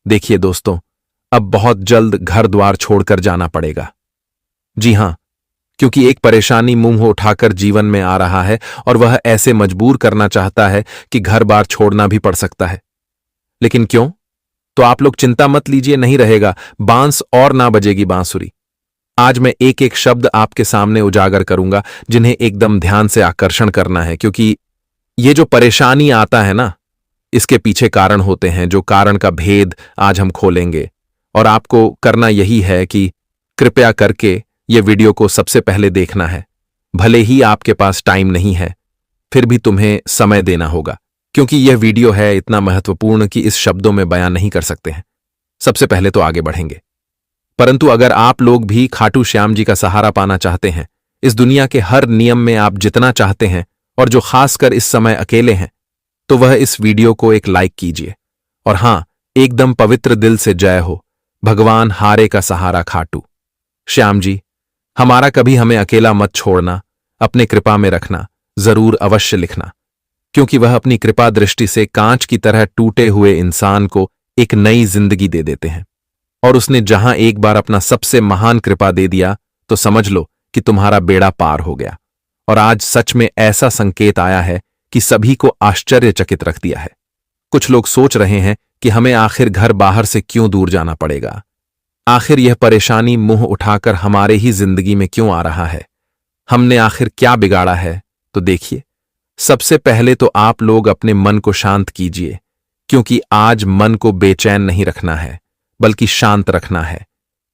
देखिए दोस्तों, अब बहुत जल्द घर द्वार छोड़कर जाना पड़ेगा। जी हां, क्योंकि एक परेशानी मुंह उठाकर जीवन में आ रहा है और वह ऐसे मजबूर करना चाहता है कि घर बार छोड़ना भी पड़ सकता है। लेकिन क्यों? तो आप लोग चिंता मत लीजिए, नहीं रहेगा बांस और ना बजेगी बांसुरी। आज मैं एक एक शब्द आपके सामने उजागर करूंगा जिन्हें एकदम ध्यान से आकर्षण करना है, क्योंकि ये जो परेशानी आता है ना, इसके पीछे कारण होते हैं, जो कारण का भेद आज हम खोलेंगे। और आपको करना यही है कि कृपया करके ये वीडियो को सबसे पहले देखना है। भले ही आपके पास टाइम नहीं है, फिर भी तुम्हें समय देना होगा, क्योंकि यह वीडियो है इतना महत्वपूर्ण कि इस शब्दों में बयान नहीं कर सकते हैं। सबसे पहले तो आगे बढ़ेंगे, परंतु अगर आप लोग भी खाटू श्याम जी का सहारा पाना चाहते हैं, इस दुनिया के हर नियम में आप जितना चाहते हैं, और जो खासकर इस समय अकेले हैं, तो वह इस वीडियो को एक लाइक कीजिए। और हां, एकदम पवित्र दिल से जय हो भगवान हारे का सहारा खाटू श्याम जी। हमारा कभी हमें अकेला मत छोड़ना, अपने कृपा में रखना, जरूर अवश्य लिखना, क्योंकि वह अपनी कृपा दृष्टि से कांच की तरह टूटे हुए इंसान को एक नई जिंदगी दे देते हैं। और उसने जहां एक बार अपना सबसे महान कृपा दे दिया, तो समझ लो कि तुम्हारा बेड़ा पार हो गया। और आज सच में ऐसा संकेत आया है कि सभी को आश्चर्यचकित रख दिया है। कुछ लोग सोच रहे हैं कि हमें आखिर घर बाहर से क्यों दूर जाना पड़ेगा, आखिर यह परेशानी मुंह उठाकर हमारे ही जिंदगी में क्यों आ रहा है, हमने आखिर क्या बिगाड़ा है। तो देखिए, सबसे पहले तो आप लोग अपने मन को शांत कीजिए, क्योंकि आज मन को बेचैन नहीं रखना है, बल्कि शांत रखना है,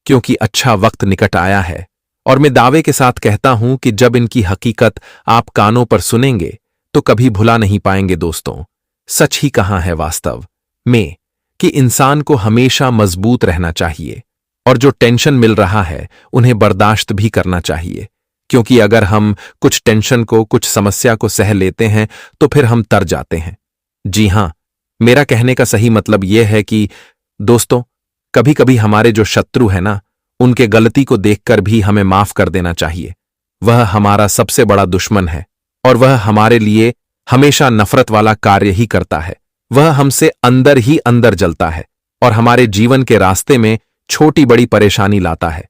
क्योंकि अच्छा वक्त निकट आया है। और मैं दावे के साथ कहता हूं कि जब इनकी हकीकत आप कानों पर सुनेंगे तो कभी भुला नहीं पाएंगे। दोस्तों, सच ही कहा है वास्तव में कि इंसान को हमेशा मजबूत रहना चाहिए, और जो टेंशन मिल रहा है उन्हें बर्दाश्त भी करना चाहिए, क्योंकि अगर हम कुछ टेंशन को, कुछ समस्या को सह लेते हैं तो फिर हम तर जाते हैं। जी हां, मेरा कहने का सही मतलब यह है कि दोस्तों, कभी कभी हमारे जो शत्रु है ना, उनके गलती को देखकर भी हमें माफ कर देना चाहिए। वह हमारा सबसे बड़ा दुश्मन है, और वह हमारे लिए हमेशा नफरत वाला कार्य ही करता है। वह हमसे अंदर ही अंदर जलता है और हमारे जीवन के रास्ते में छोटी बड़ी परेशानी लाता है।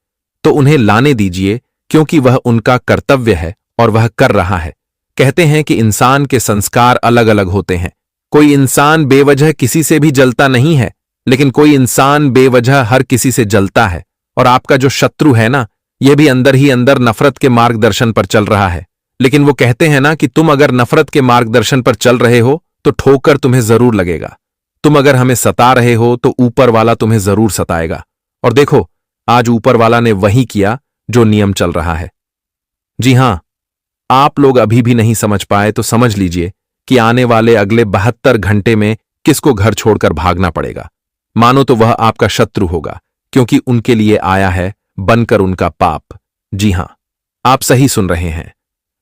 तो उन्हें लाने दीजिए, क्योंकि वह उनका कर्तव्य है और वह कर रहा है। कहते हैं कि इंसान के संस्कार अलग अलग होते हैं। कोई इंसान बेवजह किसी से भी जलता नहीं है, लेकिन कोई इंसान बेवजह हर किसी से जलता है। और आपका जो शत्रु है ना, यह भी अंदर ही अंदर नफरत के मार्गदर्शन पर चल रहा है। लेकिन वो कहते हैं ना कि तुम अगर नफरत के मार्गदर्शन पर चल रहे हो तो ठोकर तुम्हें जरूर लगेगा। तुम अगर हमें सता रहे हो तो ऊपर वाला तुम्हें जरूर सताएगा। और देखो, आज ऊपर वाला ने वही किया जो नियम चल रहा है। जी हां, आप लोग अभी भी नहीं समझ पाए तो समझ लीजिए कि आने वाले अगले 72 घंटे में किसको घर छोड़कर भागना पड़ेगा। मानो तो वह आपका शत्रु होगा, क्योंकि उनके लिए आया है बनकर उनका पाप। जी हां, आप सही सुन रहे हैं।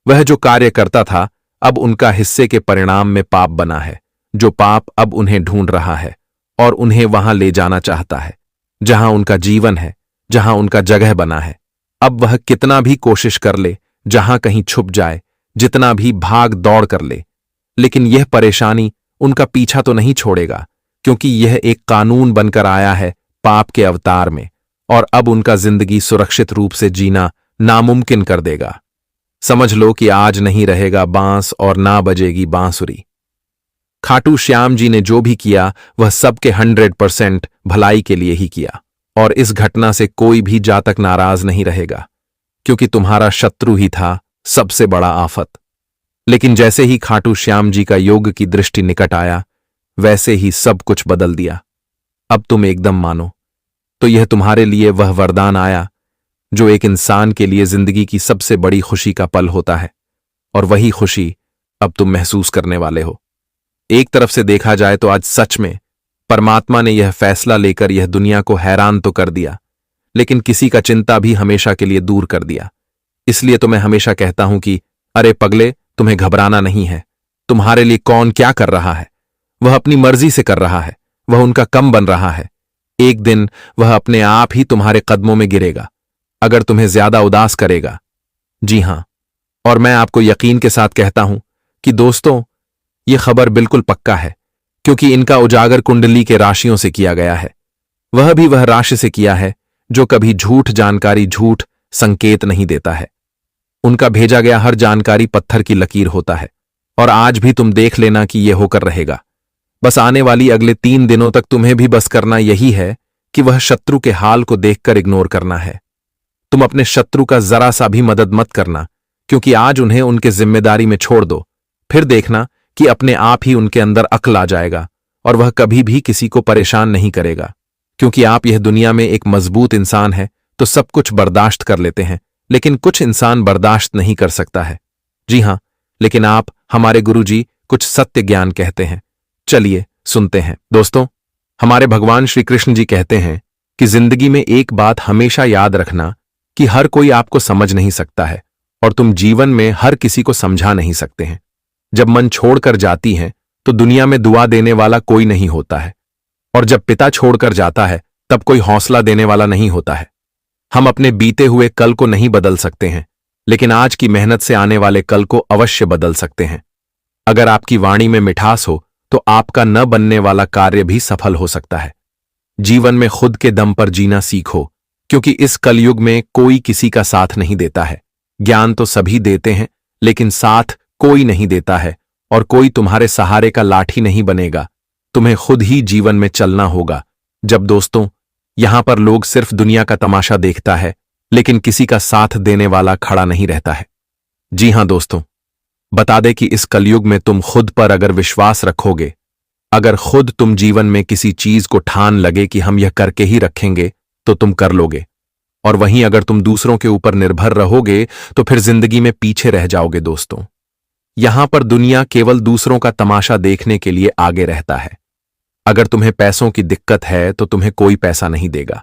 वह जो कार्य करता था, अब उनका हिस्से के परिणाम में पाप बना है। जो पाप अब उन्हें ढूंढ रहा है और उन्हें वहां ले जाना चाहता है, जहां उनका जीवन है, जहां उनका जगह बना है। अब वह कितना भी कोशिश कर ले, जहां कहीं छुप जाए, जितना भी भाग दौड़ कर ले, लेकिन यह परेशानी उनका पीछा तो नहीं छोड़ेगा, क्योंकि यह एक कानून बनकर आया है पाप के अवतार में, और अब उनका जिंदगी सुरक्षित रूप से जीना नामुमकिन कर देगा। समझ लो कि आज नहीं रहेगा बांस और ना बजेगी बांसुरी। खाटू श्याम जी ने जो भी किया वह सबके 100% भलाई के लिए ही किया, और इस घटना से कोई भी जातक नाराज नहीं रहेगा, क्योंकि तुम्हारा शत्रु ही था सबसे बड़ा आफत। लेकिन जैसे ही खाटू श्याम जी का योग की दृष्टि निकट आया, वैसे ही सब कुछ बदल दिया। अब तुम एकदम मानो तो यह तुम्हारे लिए वह वरदान आया जो एक इंसान के लिए जिंदगी की सबसे बड़ी खुशी का पल होता है, और वही खुशी अब तुम महसूस करने वाले हो। एक तरफ से देखा जाए तो आज सच में परमात्मा ने यह फैसला लेकर यह दुनिया को हैरान तो कर दिया, लेकिन किसी का चिंता भी हमेशा के लिए दूर कर दिया। इसलिए तो मैं हमेशा कहता हूं कि अरे पगले, तुम्हें घबराना नहीं है। तुम्हारे लिए कौन क्या कर रहा है, वह अपनी मर्जी से कर रहा है, वह उनका कम बन रहा है। एक दिन वह अपने आप ही तुम्हारे कदमों में गिरेगा, अगर तुम्हें ज्यादा उदास करेगा। जी हां, और मैं आपको यकीन के साथ कहता हूं कि दोस्तों, यह खबर बिल्कुल पक्का है, क्योंकि इनका उजागर कुंडली के राशियों से किया गया है। वह भी वह राशि से किया है जो कभी झूठ जानकारी झूठ संकेत नहीं देता है। उनका भेजा गया हर जानकारी पत्थर की लकीर होता है। और आज भी तुम देख लेना कि यह होकर रहेगा। बस आने वाली अगले 3 दिनों तक तुम्हें भी बस करना यही है कि वह शत्रु के हाल को देखकर इग्नोर करना है। तुम अपने शत्रु का जरा सा भी मदद मत करना, क्योंकि आज उन्हें उनके जिम्मेदारी में छोड़ दो। फिर देखना कि अपने आप ही उनके अंदर अक्ल आ जाएगा और वह कभी भी किसी को परेशान नहीं करेगा। क्योंकि आप यह दुनिया में एक मजबूत इंसान है तो सब कुछ बर्दाश्त कर लेते हैं, लेकिन कुछ इंसान बर्दाश्त नहीं कर सकता है। जी हां, लेकिन आप हमारे गुरुजी कुछ सत्य ज्ञान कहते हैं। चलिए सुनते हैं। दोस्तों, हमारे भगवान श्री कृष्ण जी कहते हैं कि जिंदगी में एक बात हमेशा याद रखना कि हर कोई आपको समझ नहीं सकता है और तुम जीवन में हर किसी को समझा नहीं सकते हैं। जब मन छोड़कर जाती हैं तो दुनिया में दुआ देने वाला कोई नहीं होता है, और जब पिता छोड़कर जाता है तब कोई हौसला देने वाला नहीं होता है। हम अपने बीते हुए कल को नहीं बदल सकते हैं, लेकिन आज की मेहनत से आने वाले कल को अवश्य बदल सकते हैं। अगर आपकी वाणी में मिठास हो तो आपका न बनने वाला कार्य भी सफल हो सकता है। जीवन में खुद के दम पर जीना सीखो, क्योंकि इस कलयुग में कोई किसी का साथ नहीं देता है। ज्ञान तो सभी देते हैं, लेकिन साथ कोई नहीं देता है, और कोई तुम्हारे सहारे का लाठी नहीं बनेगा। तुम्हें खुद ही जीवन में चलना होगा। जब दोस्तों, यहां पर लोग सिर्फ दुनिया का तमाशा देखता है, लेकिन किसी का साथ देने वाला खड़ा नहीं रहता है। जी हां दोस्तों, बता दे कि इस कलयुग में तुम खुद पर अगर विश्वास रखोगे, अगर खुद तुम जीवन में किसी चीज को ठान लगे कि हम यह करके ही रखेंगे, तो तुम कर लोगे। और वहीं अगर तुम दूसरों के ऊपर निर्भर रहोगे तो फिर जिंदगी में पीछे रह जाओगे। दोस्तों, यहां पर दुनिया केवल दूसरों का तमाशा देखने के लिए आगे रहता है। अगर तुम्हें पैसों की दिक्कत है तो तुम्हें कोई पैसा नहीं देगा।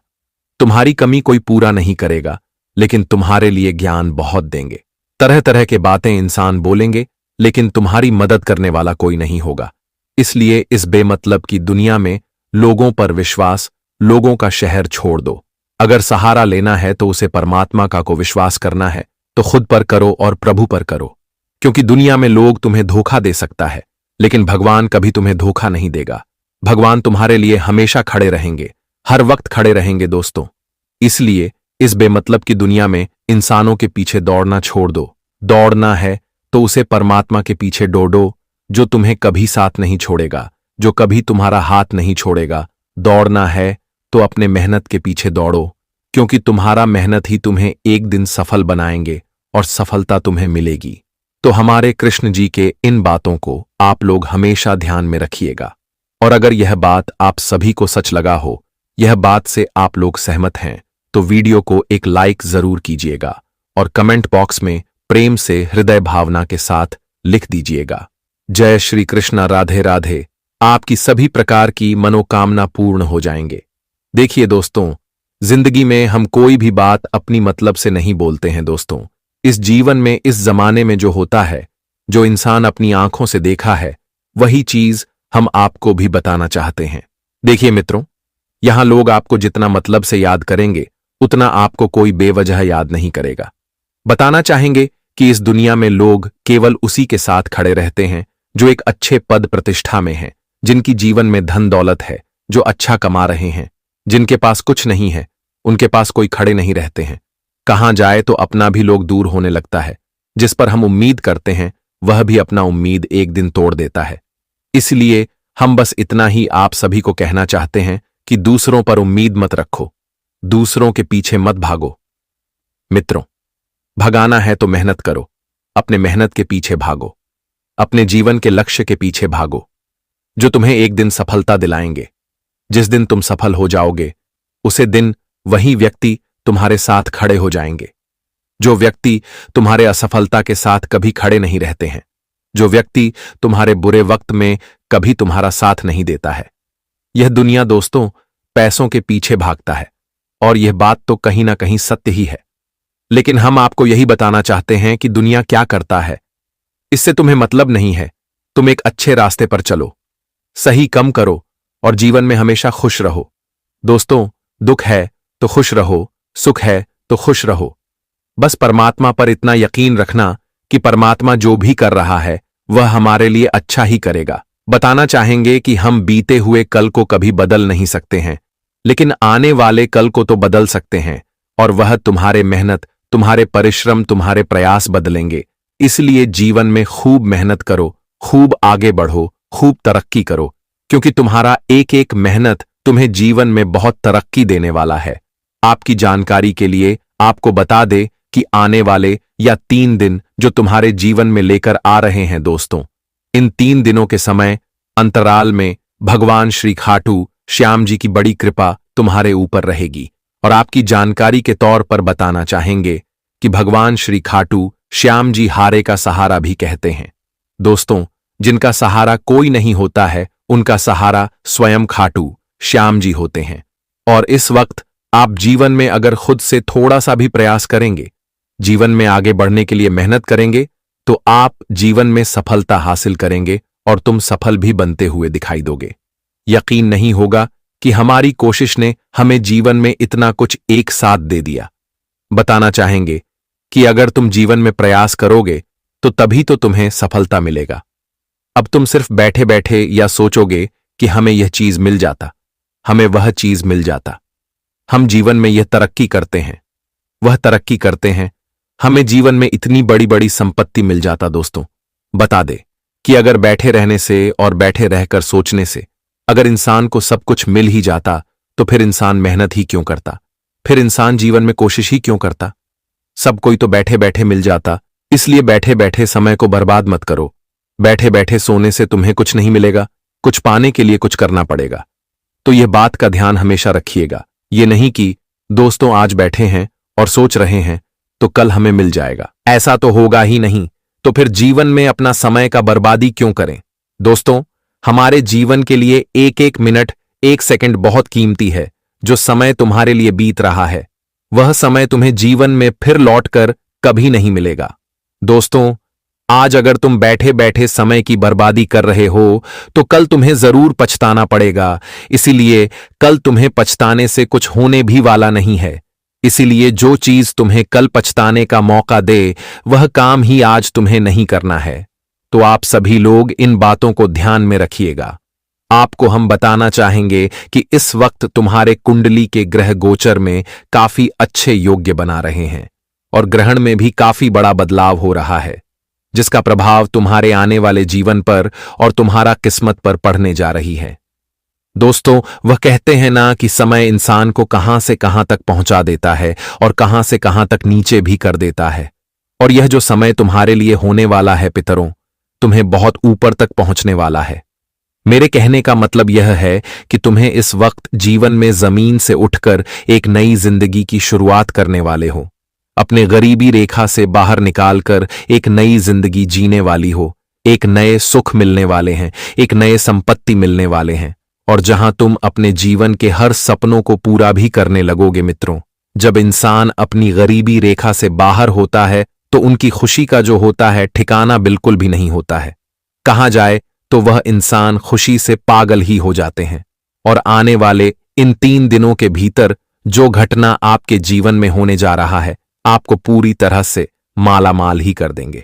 तुम्हारी कमी कोई पूरा नहीं करेगा, लेकिन तुम्हारे लिए ज्ञान बहुत देंगे। तरह तरह के बातें इंसान बोलेंगे, लेकिन तुम्हारी मदद करने वाला कोई नहीं होगा। इसलिए इस बेमतलब की दुनिया में लोगों पर विश्वास, लोगों का शहर छोड़ दो। अगर सहारा लेना है तो उसे परमात्मा का को विश्वास करना है तो खुद पर करो और प्रभु पर करो, क्योंकि दुनिया में लोग तुम्हें धोखा दे सकता है, लेकिन भगवान कभी तुम्हें धोखा नहीं देगा। भगवान तुम्हारे लिए हमेशा खड़े रहेंगे, हर वक्त खड़े रहेंगे। दोस्तों, इसलिए इस बेमतलब की दुनिया में इंसानों के पीछे दौड़ना छोड़ दो। दौड़ना है तो उसे परमात्मा के पीछे दौड़ो, जो तुम्हें कभी साथ नहीं छोड़ेगा, जो कभी तुम्हारा हाथ नहीं छोड़ेगा। दौड़ना है तो अपने मेहनत के पीछे दौड़ो, क्योंकि तुम्हारा मेहनत ही तुम्हें एक दिन सफल बनाएंगे और सफलता तुम्हें मिलेगी। तो हमारे कृष्ण जी के इन बातों को आप लोग हमेशा ध्यान में रखिएगा। और अगर यह बात आप सभी को सच लगा हो, यह बात से आप लोग सहमत हैं, तो वीडियो को एक लाइक जरूर कीजिएगा और कमेंट बॉक्स में प्रेम से हृदय भावना के साथ लिख दीजिएगा। जय श्री कृष्ण, राधे राधे। आपकी सभी प्रकार की मनोकामना पूर्ण हो जाएंगे। देखिए दोस्तों, जिंदगी में हम कोई भी बात अपनी मतलब से नहीं बोलते हैं। दोस्तों, इस जीवन में, इस जमाने में जो होता है, जो इंसान अपनी आंखों से देखा है, वही चीज हम आपको भी बताना चाहते हैं। देखिए मित्रों, यहां लोग आपको जितना मतलब से याद करेंगे, उतना आपको कोई बेवजह याद नहीं करेगा। बताना चाहेंगे कि इस दुनिया में लोग केवल उसी के साथ खड़े रहते हैं जो एक अच्छे पद प्रतिष्ठा में हैं, जिनकी जीवन में धन दौलत है, जो अच्छा कमा रहे हैं। जिनके पास कुछ नहीं है, उनके पास कोई खड़े नहीं रहते हैं। कहां जाए तो अपना भी लोग दूर होने लगता है। जिस पर हम उम्मीद करते हैं, वह भी अपना उम्मीद एक दिन तोड़ देता है। इसलिए हम बस इतना ही आप सभी को कहना चाहते हैं कि दूसरों पर उम्मीद मत रखो, दूसरों के पीछे मत भागो। मित्रों, भगाना है तो मेहनत करो, अपने मेहनत के पीछे भागो, अपने जीवन के लक्ष्य के पीछे भागो, जो तुम्हें एक दिन सफलता दिलाएंगे। जिस दिन तुम सफल हो जाओगे, उसे दिन वही व्यक्ति तुम्हारे साथ खड़े हो जाएंगे। जो व्यक्ति तुम्हारे असफलता के साथ कभी खड़े नहीं रहते हैं, जो व्यक्ति तुम्हारे बुरे वक्त में कभी तुम्हारा साथ नहीं देता है। यह दुनिया दोस्तों पैसों के पीछे भागता है, और यह बात तो कहीं ना कहीं सत्य ही है। लेकिन हम आपको यही बताना चाहते हैं कि दुनिया क्या करता है, इससे तुम्हें मतलब नहीं है। तुम एक अच्छे रास्ते पर चलो, सही कम करो और जीवन में हमेशा खुश रहो। दोस्तों, दुख है तो खुश रहो, सुख है तो खुश रहो। बस परमात्मा पर इतना यकीन रखना कि परमात्मा जो भी कर रहा है वह हमारे लिए अच्छा ही करेगा। बताना चाहेंगे कि हम बीते हुए कल को कभी बदल नहीं सकते हैं, लेकिन आने वाले कल को तो बदल सकते हैं, और वह तुम्हारे मेहनत, तुम्हारे परिश्रम, तुम्हारे प्रयास बदलेंगे। इसलिए जीवन में खूब मेहनत करो, खूब आगे बढ़ो, खूब तरक्की करो, क्योंकि तुम्हारा एक एक मेहनत तुम्हें जीवन में बहुत तरक्की देने वाला है। आपकी जानकारी के लिए आपको बता दे कि आने वाले या 3 दिन जो तुम्हारे जीवन में लेकर आ रहे हैं दोस्तों, इन 3 दिनों के समय अंतराल में भगवान श्री खाटू श्याम जी की बड़ी कृपा तुम्हारे ऊपर रहेगी। और आपकी जानकारी के तौर पर बताना चाहेंगे कि भगवान श्री खाटू श्याम जी हारे का सहारा भी कहते हैं। दोस्तों, जिनका सहारा कोई नहीं होता है, उनका सहारा स्वयं खाटू श्याम जी होते हैं। और इस वक्त आप जीवन में अगर खुद से थोड़ा सा भी प्रयास करेंगे, जीवन में आगे बढ़ने के लिए मेहनत करेंगे, तो आप जीवन में सफलता हासिल करेंगे और तुम सफल भी बनते हुए दिखाई दोगे। यकीन नहीं होगा कि हमारी कोशिश ने हमें जीवन में इतना कुछ एक साथ दे दिया। बताना चाहेंगे कि अगर तुम जीवन में प्रयास करोगे तो तभी तो तुम्हें सफलता मिलेगा। अब तुम सिर्फ बैठे बैठे या सोचोगे कि हमें यह चीज मिल जाता, हमें वह चीज मिल जाता। हम जीवन में यह तरक्की करते हैं, वह तरक्की करते हैं, हमें जीवन में इतनी बड़ी बड़ी संपत्ति मिल जाता। दोस्तों, बता दे कि अगर बैठे रहने से और बैठे रहकर सोचने से अगर इंसान को सब कुछ मिल ही जाता, तो फिर इंसान मेहनत ही क्यों करता, फिर इंसान जीवन में कोशिश ही क्यों करता। सब कोई तो बैठे बैठे मिल जाता, इसलिए बैठे बैठे समय को बर्बाद मत करो। बैठे बैठे सोने से तुम्हें कुछ नहीं मिलेगा, कुछ पाने के लिए कुछ करना पड़ेगा। तो यह बात का ध्यान हमेशा रखिएगा। ये नहीं कि दोस्तों आज बैठे हैं और सोच रहे हैं तो कल हमें मिल जाएगा, ऐसा तो होगा ही नहीं। तो फिर जीवन में अपना समय का बर्बादी क्यों करें। दोस्तों, हमारे जीवन के लिए एक एक मिनट, एक सेकंड बहुत कीमती है। जो समय तुम्हारे लिए बीत रहा है, वह समय तुम्हें जीवन में फिर लौटकर कभी नहीं मिलेगा। दोस्तों, आज अगर तुम बैठे बैठे समय की बर्बादी कर रहे हो, तो कल तुम्हें जरूर पछताना पड़ेगा। इसीलिए कल तुम्हें पछताने से कुछ होने भी वाला नहीं है। इसीलिए जो चीज तुम्हें कल पछताने का मौका दे, वह काम ही आज तुम्हें नहीं करना है। तो आप सभी लोग इन बातों को ध्यान में रखिएगा। आपको हम बताना चाहेंगे कि इस वक्त तुम्हारे कुंडली के ग्रह गोचर में काफी अच्छे योग्य बना रहे हैं, और ग्रहण में भी काफी बड़ा बदलाव हो रहा है, जिसका प्रभाव तुम्हारे आने वाले जीवन पर और तुम्हारा किस्मत पर पड़ने जा रही है। दोस्तों, वह कहते हैं ना कि समय इंसान को कहां से कहां तक पहुंचा देता है और कहां से कहां तक नीचे भी कर देता है। और यह जो समय तुम्हारे लिए होने वाला है पितरों, तुम्हें बहुत ऊपर तक पहुंचने वाला है। मेरे कहने का मतलब यह है कि तुम्हें इस वक्त जीवन में जमीन से उठकर एक नई जिंदगी की शुरुआत करने वाले हो। अपने गरीबी रेखा से बाहर निकालकर एक नई जिंदगी जीने वाली हो। एक नए सुख मिलने वाले हैं, एक नए संपत्ति मिलने वाले हैं, और जहां तुम अपने जीवन के हर सपनों को पूरा भी करने लगोगे। मित्रों, जब इंसान अपनी गरीबी रेखा से बाहर होता है तो उनकी खुशी का जो होता है ठिकाना बिल्कुल भी नहीं होता है। कहाँ जाए तो वह इंसान खुशी से पागल ही हो जाते हैं। और आने वाले इन 3 दिनों के भीतर जो घटना आपके जीवन में होने जा रहा है, आपको पूरी तरह से माला माल ही कर देंगे।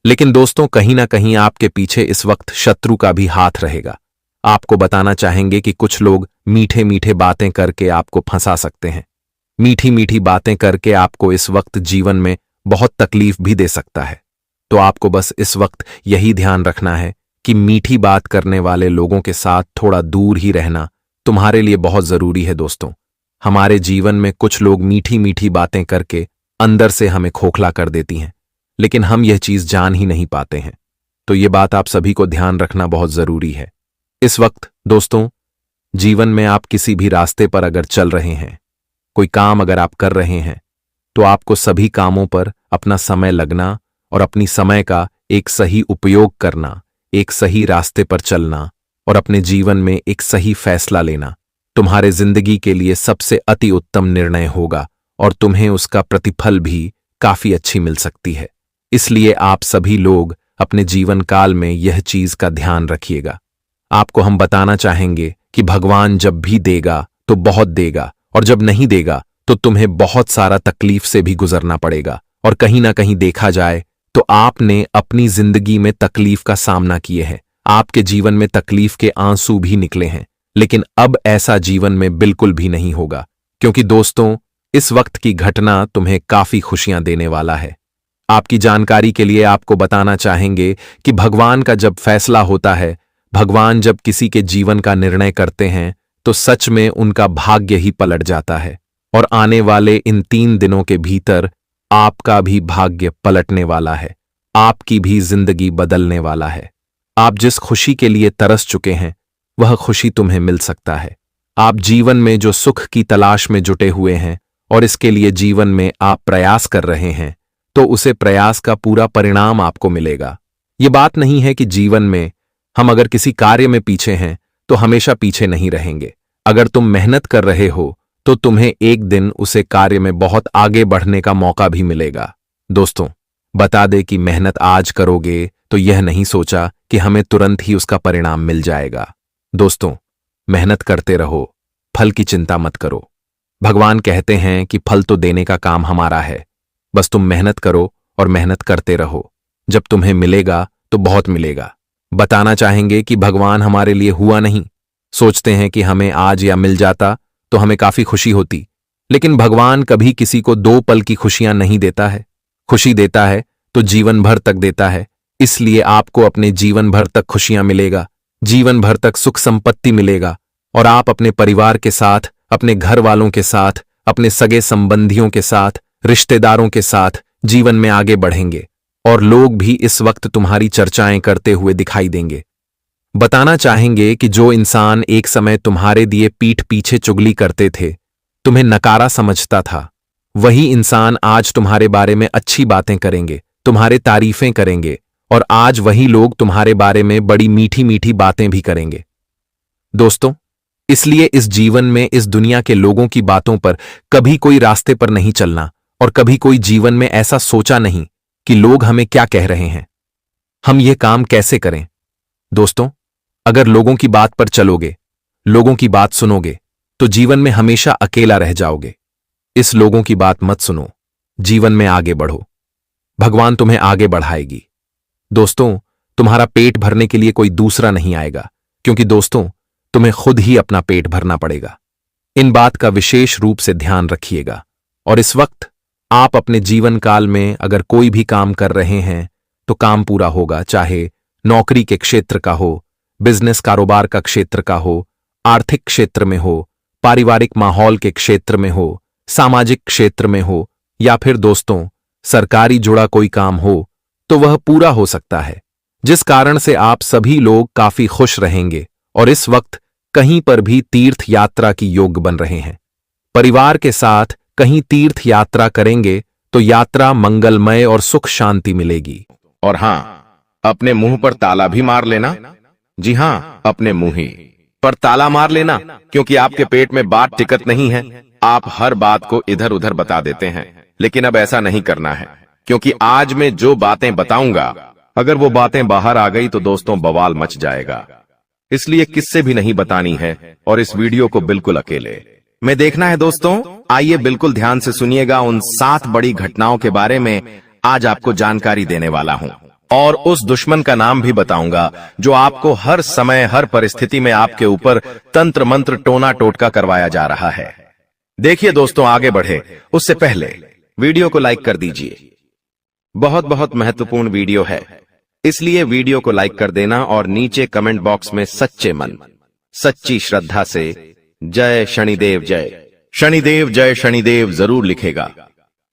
लेकिन दोस्तों, कहीं ना कहीं आपके पीछे इस वक्त शत्रु का भी हाथ रहेगा। आपको बताना चाहेंगे कि कुछ लोग मीठे मीठे बातें करके आपको फंसा सकते हैं। मीठी मीठी बातें करके आपको इस वक्त जीवन में बहुत तकलीफ भी दे सकता है। तो आपको बस इस वक्त यही ध्यान रखना है कि मीठी बात करने वाले लोगों के साथ थोड़ा दूर ही रहना तुम्हारे लिए बहुत जरूरी है। दोस्तों, हमारे जीवन में कुछ लोग मीठी मीठी बातें करके अंदर से हमें खोखला कर देती हैं, लेकिन हम यह चीज जान ही नहीं पाते हैं। तो ये बात आप सभी को ध्यान रखना बहुत जरूरी है। इस वक्त दोस्तों, जीवन में आप किसी भी रास्ते पर अगर चल रहे हैं, कोई काम अगर आप कर रहे हैं, तो आपको सभी कामों पर अपना समय लगना और अपनी समय का एक सही उपयोग करना, एक सही रास्ते पर चलना और अपने जीवन में एक सही फैसला लेना तुम्हारे जिंदगी के लिए सबसे अति उत्तम निर्णय होगा, और तुम्हें उसका प्रतिफल भी काफी अच्छी मिल सकती है। इसलिए आप सभी लोग अपने जीवन काल में यह चीज का ध्यान रखिएगा। आपको हम बताना चाहेंगे कि भगवान जब भी देगा तो बहुत देगा, और जब नहीं देगा तो तुम्हें बहुत सारा तकलीफ से भी गुजरना पड़ेगा। और कहीं ना कहीं देखा जाए तो आपने अपनी जिंदगी में तकलीफ का सामना किए हैं, आपके जीवन में तकलीफ के आंसू भी निकले हैं, लेकिन अब ऐसा जीवन में बिल्कुल भी नहीं होगा, क्योंकि दोस्तों, इस वक्त की घटना तुम्हें काफी खुशियां देने वाला है। आपकी जानकारी के लिए आपको बताना चाहेंगे कि भगवान का जब फैसला होता है, भगवान जब किसी के जीवन का निर्णय करते हैं, तो सच में उनका भाग्य ही पलट जाता है। और आने वाले इन 3 दिनों के भीतर आपका भी भाग्य पलटने वाला है, आपकी भी जिंदगी बदलने वाला है। आप जिस खुशी के लिए तरस चुके हैं, वह खुशी तुम्हें मिल सकता है। आप जीवन में जो सुख की तलाश में जुटे हुए हैं और इसके लिए जीवन में आप प्रयास कर रहे हैं, तो उसे प्रयास का पूरा परिणाम आपको मिलेगा। ये बात नहीं है कि जीवन में हम अगर किसी कार्य में पीछे हैं तो हमेशा पीछे नहीं रहेंगे। अगर तुम मेहनत कर रहे हो तो तुम्हें एक दिन उसे कार्य में बहुत आगे बढ़ने का मौका भी मिलेगा। दोस्तों, बता दे कि मेहनत आज करोगे तो यह नहीं सोचा कि हमें तुरंत ही उसका परिणाम मिल जाएगा। दोस्तों, मेहनत करते रहो, फल की चिंता मत करो। भगवान कहते हैं कि फल तो देने का काम हमारा है, बस तुम मेहनत करो और मेहनत करते रहो। जब तुम्हें मिलेगा तो बहुत मिलेगा। बताना चाहेंगे कि भगवान हमारे लिए हुआ नहीं। सोचते हैं कि हमें आज या मिल जाता तो हमें काफी खुशी होती, लेकिन भगवान कभी किसी को 2 पल की खुशियां नहीं देता है। खुशी देता है तो जीवन भर तक देता है। इसलिए आपको अपने जीवन भर तक खुशियां मिलेगा, जीवन भर तक सुख संपत्ति मिलेगा, और आप अपने परिवार के साथ, अपने घर वालों के साथ, अपने सगे संबंधियों के साथ, रिश्तेदारों के साथ जीवन में आगे बढ़ेंगे, और लोग भी इस वक्त तुम्हारी चर्चाएं करते हुए दिखाई देंगे। बताना चाहेंगे कि जो इंसान एक समय तुम्हारे दिए पीठ पीछे चुगली करते थे, तुम्हें नकारा समझता था, वही इंसान आज तुम्हारे बारे में अच्छी बातें करेंगे, तुम्हारे तारीफें करेंगे, और आज वही लोग तुम्हारे बारे में बड़ी मीठी मीठी बातें भी करेंगे। दोस्तों, इसलिए इस जीवन में इस दुनिया के लोगों की बातों पर कभी कोई रास्ते पर नहीं चलना, और कभी कोई जीवन में ऐसा सोचा नहीं कि लोग हमें क्या कह रहे हैं, हम ये काम कैसे करें। दोस्तों, अगर लोगों की बात पर चलोगे, लोगों की बात सुनोगे, तो जीवन में हमेशा अकेला रह जाओगे। इस लोगों की बात मत सुनो, जीवन में आगे बढ़ो, भगवान तुम्हें आगे बढ़ाएगी। दोस्तों, तुम्हारा पेट भरने के लिए कोई दूसरा नहीं आएगा, क्योंकि दोस्तों, तुम्हें खुद ही अपना पेट भरना पड़ेगा। इन बात का विशेष रूप से ध्यान रखिएगा। और इस वक्त आप अपने जीवन काल में अगर कोई भी काम कर रहे हैं तो काम पूरा होगा, चाहे नौकरी के क्षेत्र का हो, बिजनेस कारोबार का क्षेत्र का हो, आर्थिक क्षेत्र में हो, पारिवारिक माहौल के क्षेत्र में हो, सामाजिक क्षेत्र में हो, या फिर दोस्तों सरकारी जुड़ा कोई काम हो, तो वह पूरा हो सकता है, जिस कारण से आप सभी लोग काफी खुश रहेंगे और इस वक्त कहीं पर भी तीर्थ यात्रा की योग बन रहे हैं। परिवार के साथ कहीं तीर्थ यात्रा करेंगे तो यात्रा मंगलमय और सुख शांति मिलेगी। और हाँ, अपने मुंह पर ताला भी मार लेना। जी हाँ, अपने मुंह ही पर ताला मार लेना, क्योंकि आपके पेट में बात टिकट नहीं है। आप हर बात को इधर उधर बता देते हैं, लेकिन अब ऐसा नहीं करना है, क्योंकि आज मैं जो बातें बताऊंगा, अगर वो बातें बाहर आ गई तो दोस्तों बवाल मच जाएगा। इसलिए किससे भी नहीं बतानी है, और इस वीडियो को बिल्कुल अकेले में देखना है। दोस्तों, आइए बिल्कुल ध्यान से सुनिएगा। उन 7 बड़ी घटनाओं के बारे में आज आपको जानकारी देने वाला हूं, और उस दुश्मन का नाम भी बताऊंगा जो आपको हर समय हर परिस्थिति में आपके ऊपर तंत्र मंत्र टोना टोटका करवाया जा रहा है। देखिए दोस्तों, आगे बढ़े उससे पहले वीडियो को लाइक कर दीजिए। बहुत बहुत महत्वपूर्ण वीडियो है, इसलिए वीडियो को लाइक कर देना और नीचे कमेंट बॉक्स में सच्चे मन, सच्ची श्रद्धा से जय शनिदेव, जय शनिदेव, जय शनिदेव जरूर लिखेगा।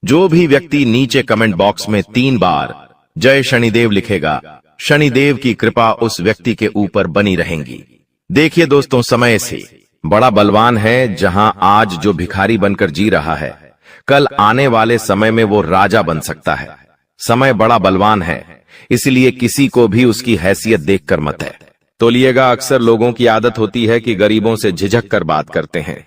जो भी व्यक्ति नीचे कमेंट बॉक्स में 3 बार जय शनिदेव लिखेगा, शनिदेव की कृपा उस व्यक्ति के ऊपर बनी रहेगी। देखिए दोस्तों, समय से बड़ा बलवान है। जहां आज जो भिखारी बनकर जी रहा है, कल आने वाले समय में वो राजा बन सकता है। समय बड़ा बलवान है, इसलिए किसी को भी उसकी हैसियत देखकर मत है तोलिएगा। अक्सर लोगों की आदत होती है कि गरीबों से झिझक कर बात करते हैं,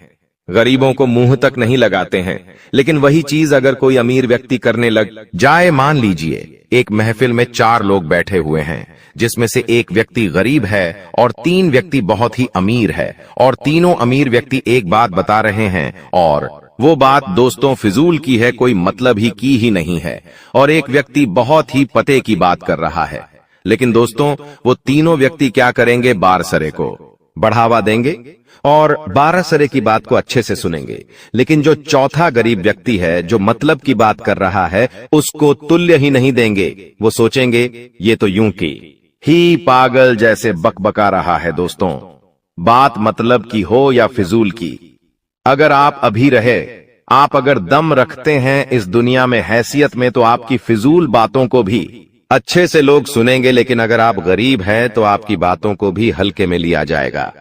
गरीबों को मुंह तक नहीं लगाते हैं, लेकिन वही चीज अगर कोई अमीर व्यक्ति करने लग जाए, मान लीजिए एक महफिल में 4 लोग बैठे हुए हैं, जिसमें से एक व्यक्ति गरीब है और 3 व्यक्ति बहुत ही अमीर है, और तीनों अमीर व्यक्ति एक बात बता रहे हैं, और वो बात दोस्तों फिजूल की है, कोई मतलब ही की ही नहीं है, और एक व्यक्ति बहुत ही पते की बात कर रहा है। लेकिन दोस्तों, वो तीनों व्यक्ति क्या करेंगे? बारसरे को बढ़ावा देंगे, और 12 सरे की बात को अच्छे से सुनेंगे। लेकिन जो चौथा गरीब व्यक्ति है, जो मतलब की बात कर रहा है, उसको तुल्य ही नहीं देंगे। वो सोचेंगे ये तो यूं की ही पागल जैसे बकबका रहा है। दोस्तों, बात मतलब की हो या फिजूल की, अगर आप अभी रहे, आप अगर दम रखते हैं इस दुनिया में हैसियत में, तो आपकी फिजूल बातों को भी अच्छे से लोग सुनेंगे। लेकिन अगर आप गरीब हैं तो आपकी बातों को भी हल्के में लिया जाएगा।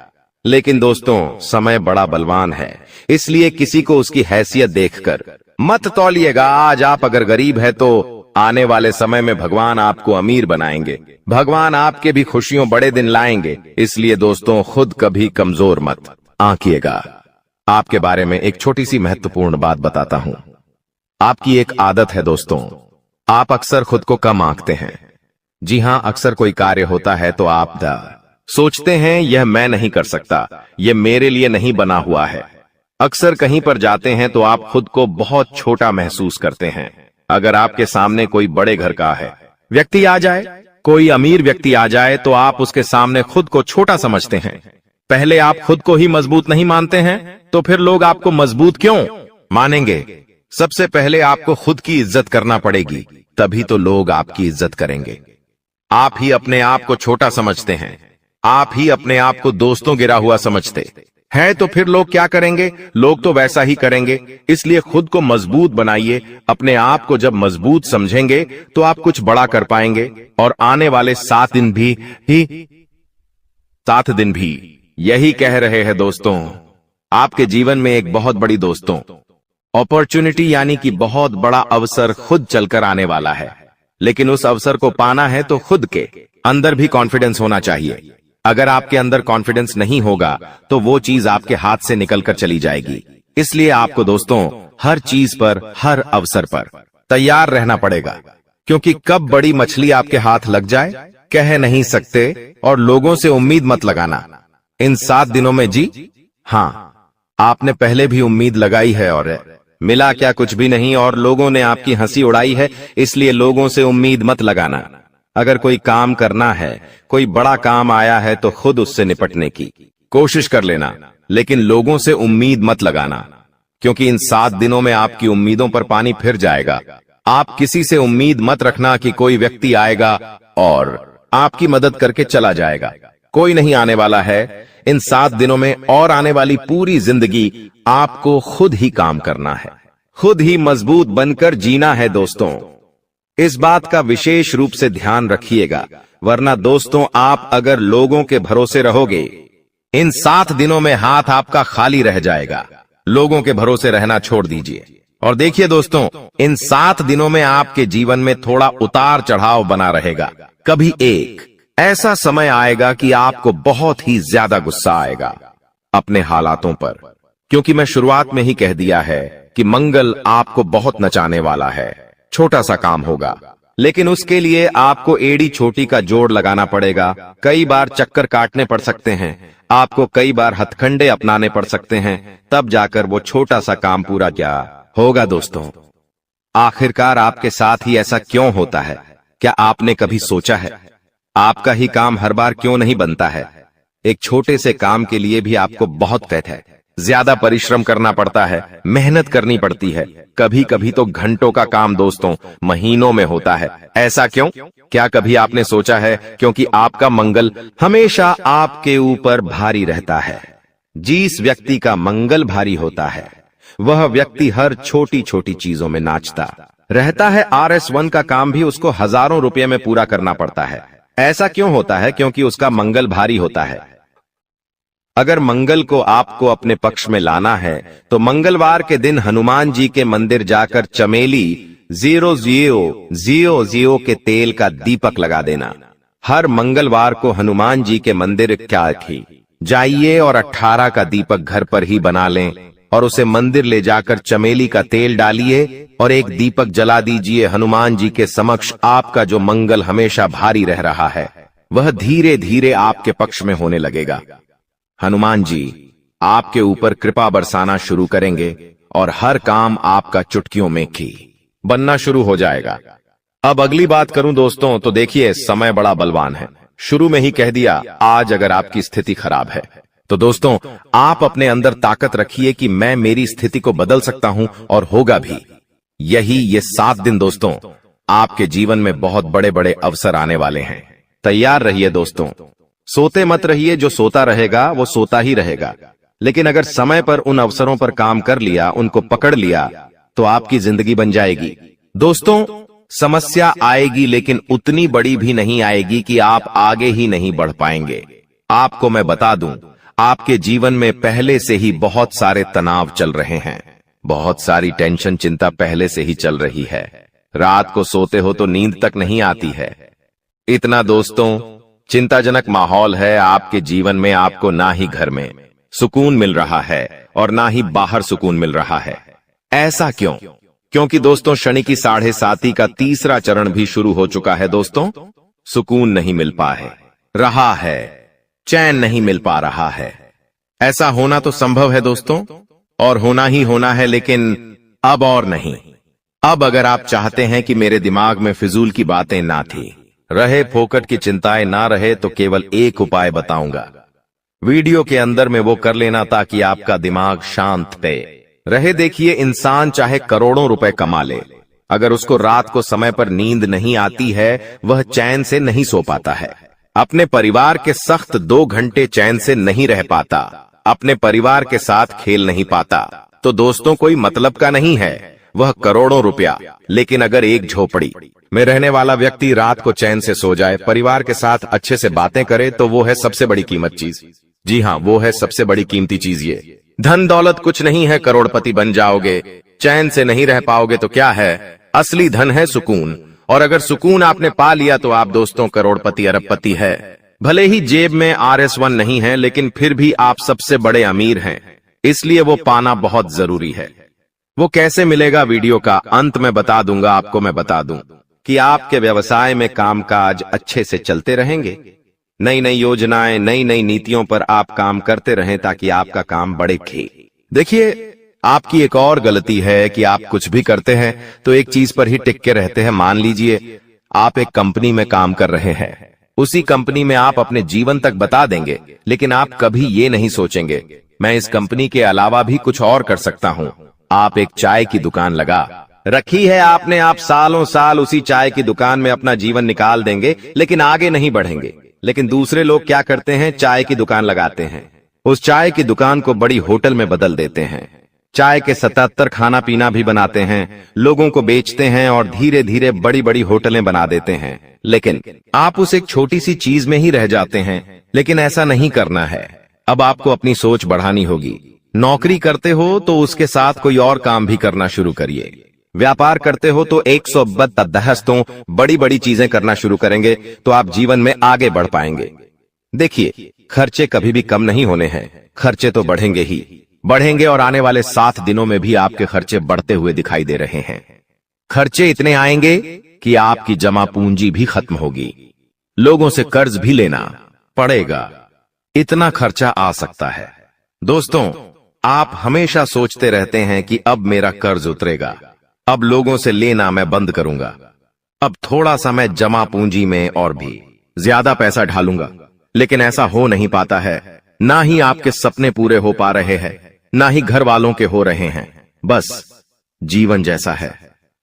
लेकिन दोस्तों, समय बड़ा बलवान है, इसलिए किसी को उसकी हैसियत देखकर मत तौलिएगा। आज आप अगर गरीब है तो आने वाले समय में भगवान आपको अमीर बनाएंगे। भगवान आपके भी खुशियों बड़े दिन लाएंगे। इसलिए दोस्तों, खुद कभी कमजोर मत आंकिएगा। आपके बारे में एक छोटी सी महत्वपूर्ण बात बताता हूं। आपकी एक आदत है दोस्तों, आप अक्सर खुद को कम आंकते हैं। जी हां, अक्सर कोई कार्य होता है तो आप सोचते हैं यह मैं नहीं कर सकता, यह मेरे लिए नहीं बना हुआ है। अक्सर कहीं पर जाते हैं तो आप खुद को बहुत छोटा महसूस करते हैं। अगर आपके सामने कोई बड़े घर का है व्यक्ति आ जाए, कोई अमीर व्यक्ति आ जाए, तो आप उसके सामने खुद को छोटा समझते हैं। पहले आप खुद को ही मजबूत नहीं मानते हैं, तो फिर लोग आपको मजबूत क्यों मानेंगे? सबसे पहले आपको खुद की इज्जत करना पड़ेगी, तभी तो लोग आपकी इज्जत करेंगे। आप ही अपने आप को छोटा समझते हैं, आप ही अपने आप को दोस्तों गिरा हुआ समझते हैं, तो फिर लोग क्या करेंगे? लोग तो वैसा ही करेंगे। इसलिए खुद को मजबूत बनाइए। अपने आप को जब मजबूत समझेंगे तो आप कुछ बड़ा कर पाएंगे। और आने वाले 7 दिन भी यही कह रहे हैं दोस्तों। आपके जीवन में एक बहुत बड़ी दोस्तों अपॉर्चुनिटी यानी कि बहुत बड़ा अवसर खुद चलकर आने वाला है। लेकिन उस अवसर को पाना है तो खुद के अंदर भी कॉन्फिडेंस होना चाहिए। अगर आपके अंदर कॉन्फिडेंस नहीं होगा तो वो चीज आपके हाथ से निकलकर चली जाएगी। इसलिए आपको दोस्तों हर चीज पर, हर अवसर पर तैयार रहना पड़ेगा, क्योंकि कब बड़ी मछली आपके हाथ लग जाए कह नहीं सकते। और लोगों से उम्मीद मत लगाना इन 7 दिनों में। जी हाँ, आपने पहले भी उम्मीद लगाई है और मिला क्या? कुछ भी नहीं। और लोगों ने आपकी हंसी उड़ाई है, इसलिए लोगों से उम्मीद मत लगाना। अगर कोई काम करना है, कोई बड़ा काम आया है, तो खुद उससे निपटने की कोशिश कर लेना, लेकिन लोगों से उम्मीद मत लगाना, क्योंकि इन 7 दिनों में आपकी उम्मीदों पर पानी फिर जाएगा। आप किसी से उम्मीद मत रखना कि कोई व्यक्ति आएगा और आपकी मदद करके चला जाएगा। कोई नहीं आने वाला है इन 7 दिनों में। और आने वाली पूरी जिंदगी आपको खुद ही काम करना है, खुद ही मजबूत बनकर जीना है दोस्तों। इस बात का विशेष रूप से ध्यान रखिएगा, वरना दोस्तों आप अगर लोगों के भरोसे रहोगे, इन 7 दिनों में हाथ आपका खाली रह जाएगा। लोगों के भरोसे रहना छोड़ दीजिए। और देखिए दोस्तों, इन 7 दिनों में आपके जीवन में थोड़ा उतार चढ़ाव बना रहेगा। कभी एक ऐसा समय आएगा कि आपको बहुत ही ज्यादा गुस्सा आएगा अपने हालातों पर, क्योंकि मैं शुरुआत में ही कह दिया है कि मंगल आपको बहुत नचाने वाला है। छोटा सा काम होगा, लेकिन उसके लिए आपको एड़ी छोटी का जोड़ लगाना पड़ेगा। कई बार चक्कर काटने पड़ सकते हैं, आपको कई बार हथकंडे अपनाने पड़ सकते हैं, तब जाकर वो छोटा सा काम पूरा क्या होगा। दोस्तों, आखिरकार आपके साथ ही ऐसा क्यों होता है? क्या आपने कभी सोचा है आपका ही काम हर बार क्यों नहीं बनता है? एक छोटे से काम के लिए भी आपको बहुत कहते हैं, ज्यादा परिश्रम करना पड़ता है, मेहनत करनी पड़ती है। कभी कभी तो घंटों का काम दोस्तों महीनों में होता है। ऐसा क्यों? क्या कभी आपने सोचा है? क्योंकि आपका मंगल हमेशा आपके ऊपर भारी रहता है। जिस व्यक्ति का मंगल भारी होता है, वह व्यक्ति हर छोटी छोटी चीजों में नाचता रहता है। RS1 का काम भी उसको हजारों रुपए में पूरा करना पड़ता है। ऐसा क्यों होता है? क्योंकि उसका मंगल भारी होता है। अगर मंगल को आपको अपने पक्ष में लाना है, तो मंगलवार के दिन हनुमान जी के मंदिर जाकर चमेली 000 के तेल का दीपक लगा देना। हर मंगलवार को हनुमान जी के मंदिर क्या थी जाइए और 18 का दीपक घर पर ही बना लें और उसे मंदिर ले जाकर चमेली का तेल डालिए और एक दीपक जला दीजिए हनुमान जी के समक्ष। आपका जो मंगल हमेशा भारी रह रहा है, वह धीरे धीरे आपके पक्ष में होने लगेगा। हनुमान जी आपके ऊपर कृपा बरसाना शुरू करेंगे और हर काम आपका चुटकियों में की बनना शुरू हो जाएगा। अब अगली बात करूं दोस्तों, तो देखिए समय बड़ा बलवान है। शुरू में ही कह दिया, आज अगर आपकी स्थिति खराब है तो दोस्तों, आप अपने अंदर ताकत रखिए कि मैं मेरी स्थिति को बदल सकता हूं और होगा भी। यही ये 7 दिन दोस्तों, आपके जीवन में बहुत बड़े बड़े अवसर आने वाले हैं। तैयार रहिए दोस्तों। सोते मत रहिए, जो सोता रहेगा वो सोता ही रहेगा। लेकिन अगर समय पर उन अवसरों पर काम कर लिया, उनको पकड़ लिया, तो आपकी जिंदगी बन जाएगी। दोस्तों, समस्या आएगी लेकिन उतनी बड़ी भी नहीं आएगी कि आप आगे ही नहीं बढ़ पाएंगे। आपको मैं बता दूं, आपके जीवन में पहले से ही बहुत सारे तनाव चल रहे हैं, बहुत सारी टेंशन चिंता पहले से ही चल रही है। रात को सोते हो तो नींद तक नहीं आती है। इतना दोस्तों चिंताजनक माहौल है आपके जीवन में। आपको ना ही घर में सुकून मिल रहा है और ना ही बाहर सुकून मिल रहा है। ऐसा क्यों? क्योंकि दोस्तों शनि की 7.5 का तीसरा चरण भी शुरू हो चुका है। दोस्तों, सुकून नहीं मिल पा रहा है, चैन नहीं मिल पा रहा है। ऐसा होना तो संभव है दोस्तों, और होना ही होना है, लेकिन अब और नहीं। अब अगर आप चाहते हैं कि मेरे दिमाग में फिजूल की बातें ना थी रहे, फोकट की चिंताएं ना रहे, तो केवल एक उपाय बताऊंगा। वीडियो के अंदर में वो कर लेना ताकि आपका दिमाग शांत पे रहे। देखिए, इंसान चाहे करोड़ों रुपए कमा ले, अगर उसको रात को समय पर नींद नहीं आती है, वह चैन से नहीं सो पाता है। अपने परिवार के सख्त 2 घंटे चैन से नहीं रह पाता, अपने परिवार के साथ खेल नहीं पाता। तो दोस्तों, कोई मतलब का नहीं है वह करोड़ों रुपया, लेकिन अगर एक झोपड़ी में रहने वाला व्यक्ति रात को चैन से सो जाए, परिवार के साथ अच्छे से बातें करे, तो वो है सबसे बड़ी कीमत चीज। जी हाँ, वो है सबसे बड़ी कीमती चीज। ये धन दौलत कुछ नहीं है, करोड़पति बन जाओगे, चैन से नहीं रह पाओगे तो क्या है? असली धन है सुकून। और अगर सुकून आपने पा लिया तो आप दोस्तों करोड़पति अरबपति है। भले ही जेब में RS1 नहीं है, लेकिन फिर भी आप सबसे बड़े अमीर हैं। इसलिए वो पाना बहुत जरूरी है। वो कैसे मिलेगा, वीडियो का अंत में बता दूंगा। आपको मैं बता दूं कि आपके व्यवसाय में कामकाज अच्छे से चलते रहेंगे। नई नई योजनाएं, नई नई नीतियों पर आप काम करते रहें ताकि आपका काम बढ़े। देखिए, आपकी एक और गलती है कि आप कुछ भी करते हैं तो एक चीज पर ही टिक के रहते हैं। मान लीजिए आप एक कंपनी में काम कर रहे हैं, उसी कंपनी में आप अपने जीवन तक बता देंगे, लेकिन आप कभी ये नहीं सोचेंगे मैं इस कंपनी के अलावा भी कुछ और कर सकता हूं। आप एक चाय की दुकान लगा रखी है आपने, आप सालों साल उसी चाय की दुकान में अपना जीवन निकाल देंगे, लेकिन आगे नहीं बढ़ेंगे। लेकिन दूसरे लोग क्या करते हैं, चाय की दुकान लगाते हैं, उस चाय की दुकान को बड़ी होटल में बदल देते हैं, चाय के 77 खाना पीना भी बनाते हैं, लोगों को बेचते हैं और धीरे धीरे बड़ी बड़ी होटलें बना देते हैं। लेकिन आप उस एक छोटी सी चीज में ही रह जाते हैं। लेकिन ऐसा नहीं करना है। अब आपको अपनी सोच बढ़ानी होगी। नौकरी करते हो तो उसके साथ कोई और काम भी करना शुरू करिए। व्यापार करते हो तो 110 तो बड़ी बड़ी चीजें करना शुरू करेंगे तो आप जीवन में आगे बढ़ पाएंगे। देखिए, खर्चे कभी भी कम नहीं होने हैं, खर्चे तो बढ़ेंगे ही बढ़ेंगे, और आने वाले 7 दिनों में भी आपके खर्चे बढ़ते हुए दिखाई दे रहे हैं। खर्चे इतने आएंगे कि आपकी जमा पूंजी भी खत्म होगी, लोगों से कर्ज भी लेना पड़ेगा, इतना खर्चा आ सकता है। दोस्तों, आप हमेशा सोचते रहते हैं कि अब मेरा कर्ज उतरेगा, अब लोगों से लेना मैं बंद करूंगा, अब थोड़ा सा मैं जमा पूंजी में और भी ज्यादा पैसा ढालूंगा। लेकिन ऐसा हो नहीं पाता है। ना ही आपके सपने पूरे हो पा रहे हैं, ना ही घर वालों के हो रहे हैं। बस जीवन जैसा है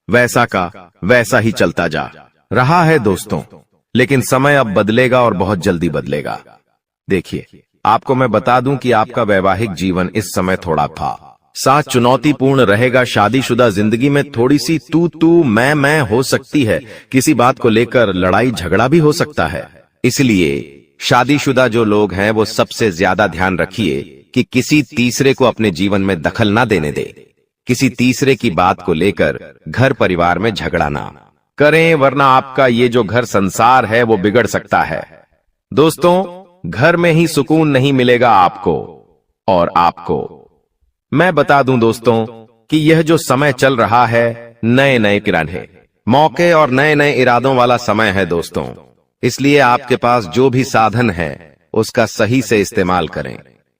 वैसा का वैसा ही चलता जा रहा है दोस्तों। लेकिन समय अब बदलेगा और बहुत जल्दी बदलेगा। देखिए, आपको मैं बता दूं कि आपका वैवाहिक जीवन इस समय थोड़ा साथ चुनौतीपूर्ण रहेगा। शादीशुदा जिंदगी में थोड़ी सी तू मैं हो सकती है, किसी बात को लेकर लड़ाई झगड़ा भी हो सकता है। इसलिए शादीशुदा जो लोग हैं वो सबसे ज्यादा ध्यान रखिए कि किसी तीसरे को अपने जीवन में दखल ना देने दे, किसी तीसरे की बात को लेकर घर परिवार में झगड़ा ना करें, वरना आपका ये जो घर संसार है वो बिगड़ सकता है। दोस्तों, घर में ही सुकून नहीं मिलेगा आपको। और आपको मैं बता दूं दोस्तों कि यह जो समय चल रहा है, नए नए किराने मौके और नए नए इरादों वाला समय है दोस्तों। इसलिए आपके पास जो भी साधन है उसका सही से इस्तेमाल करें।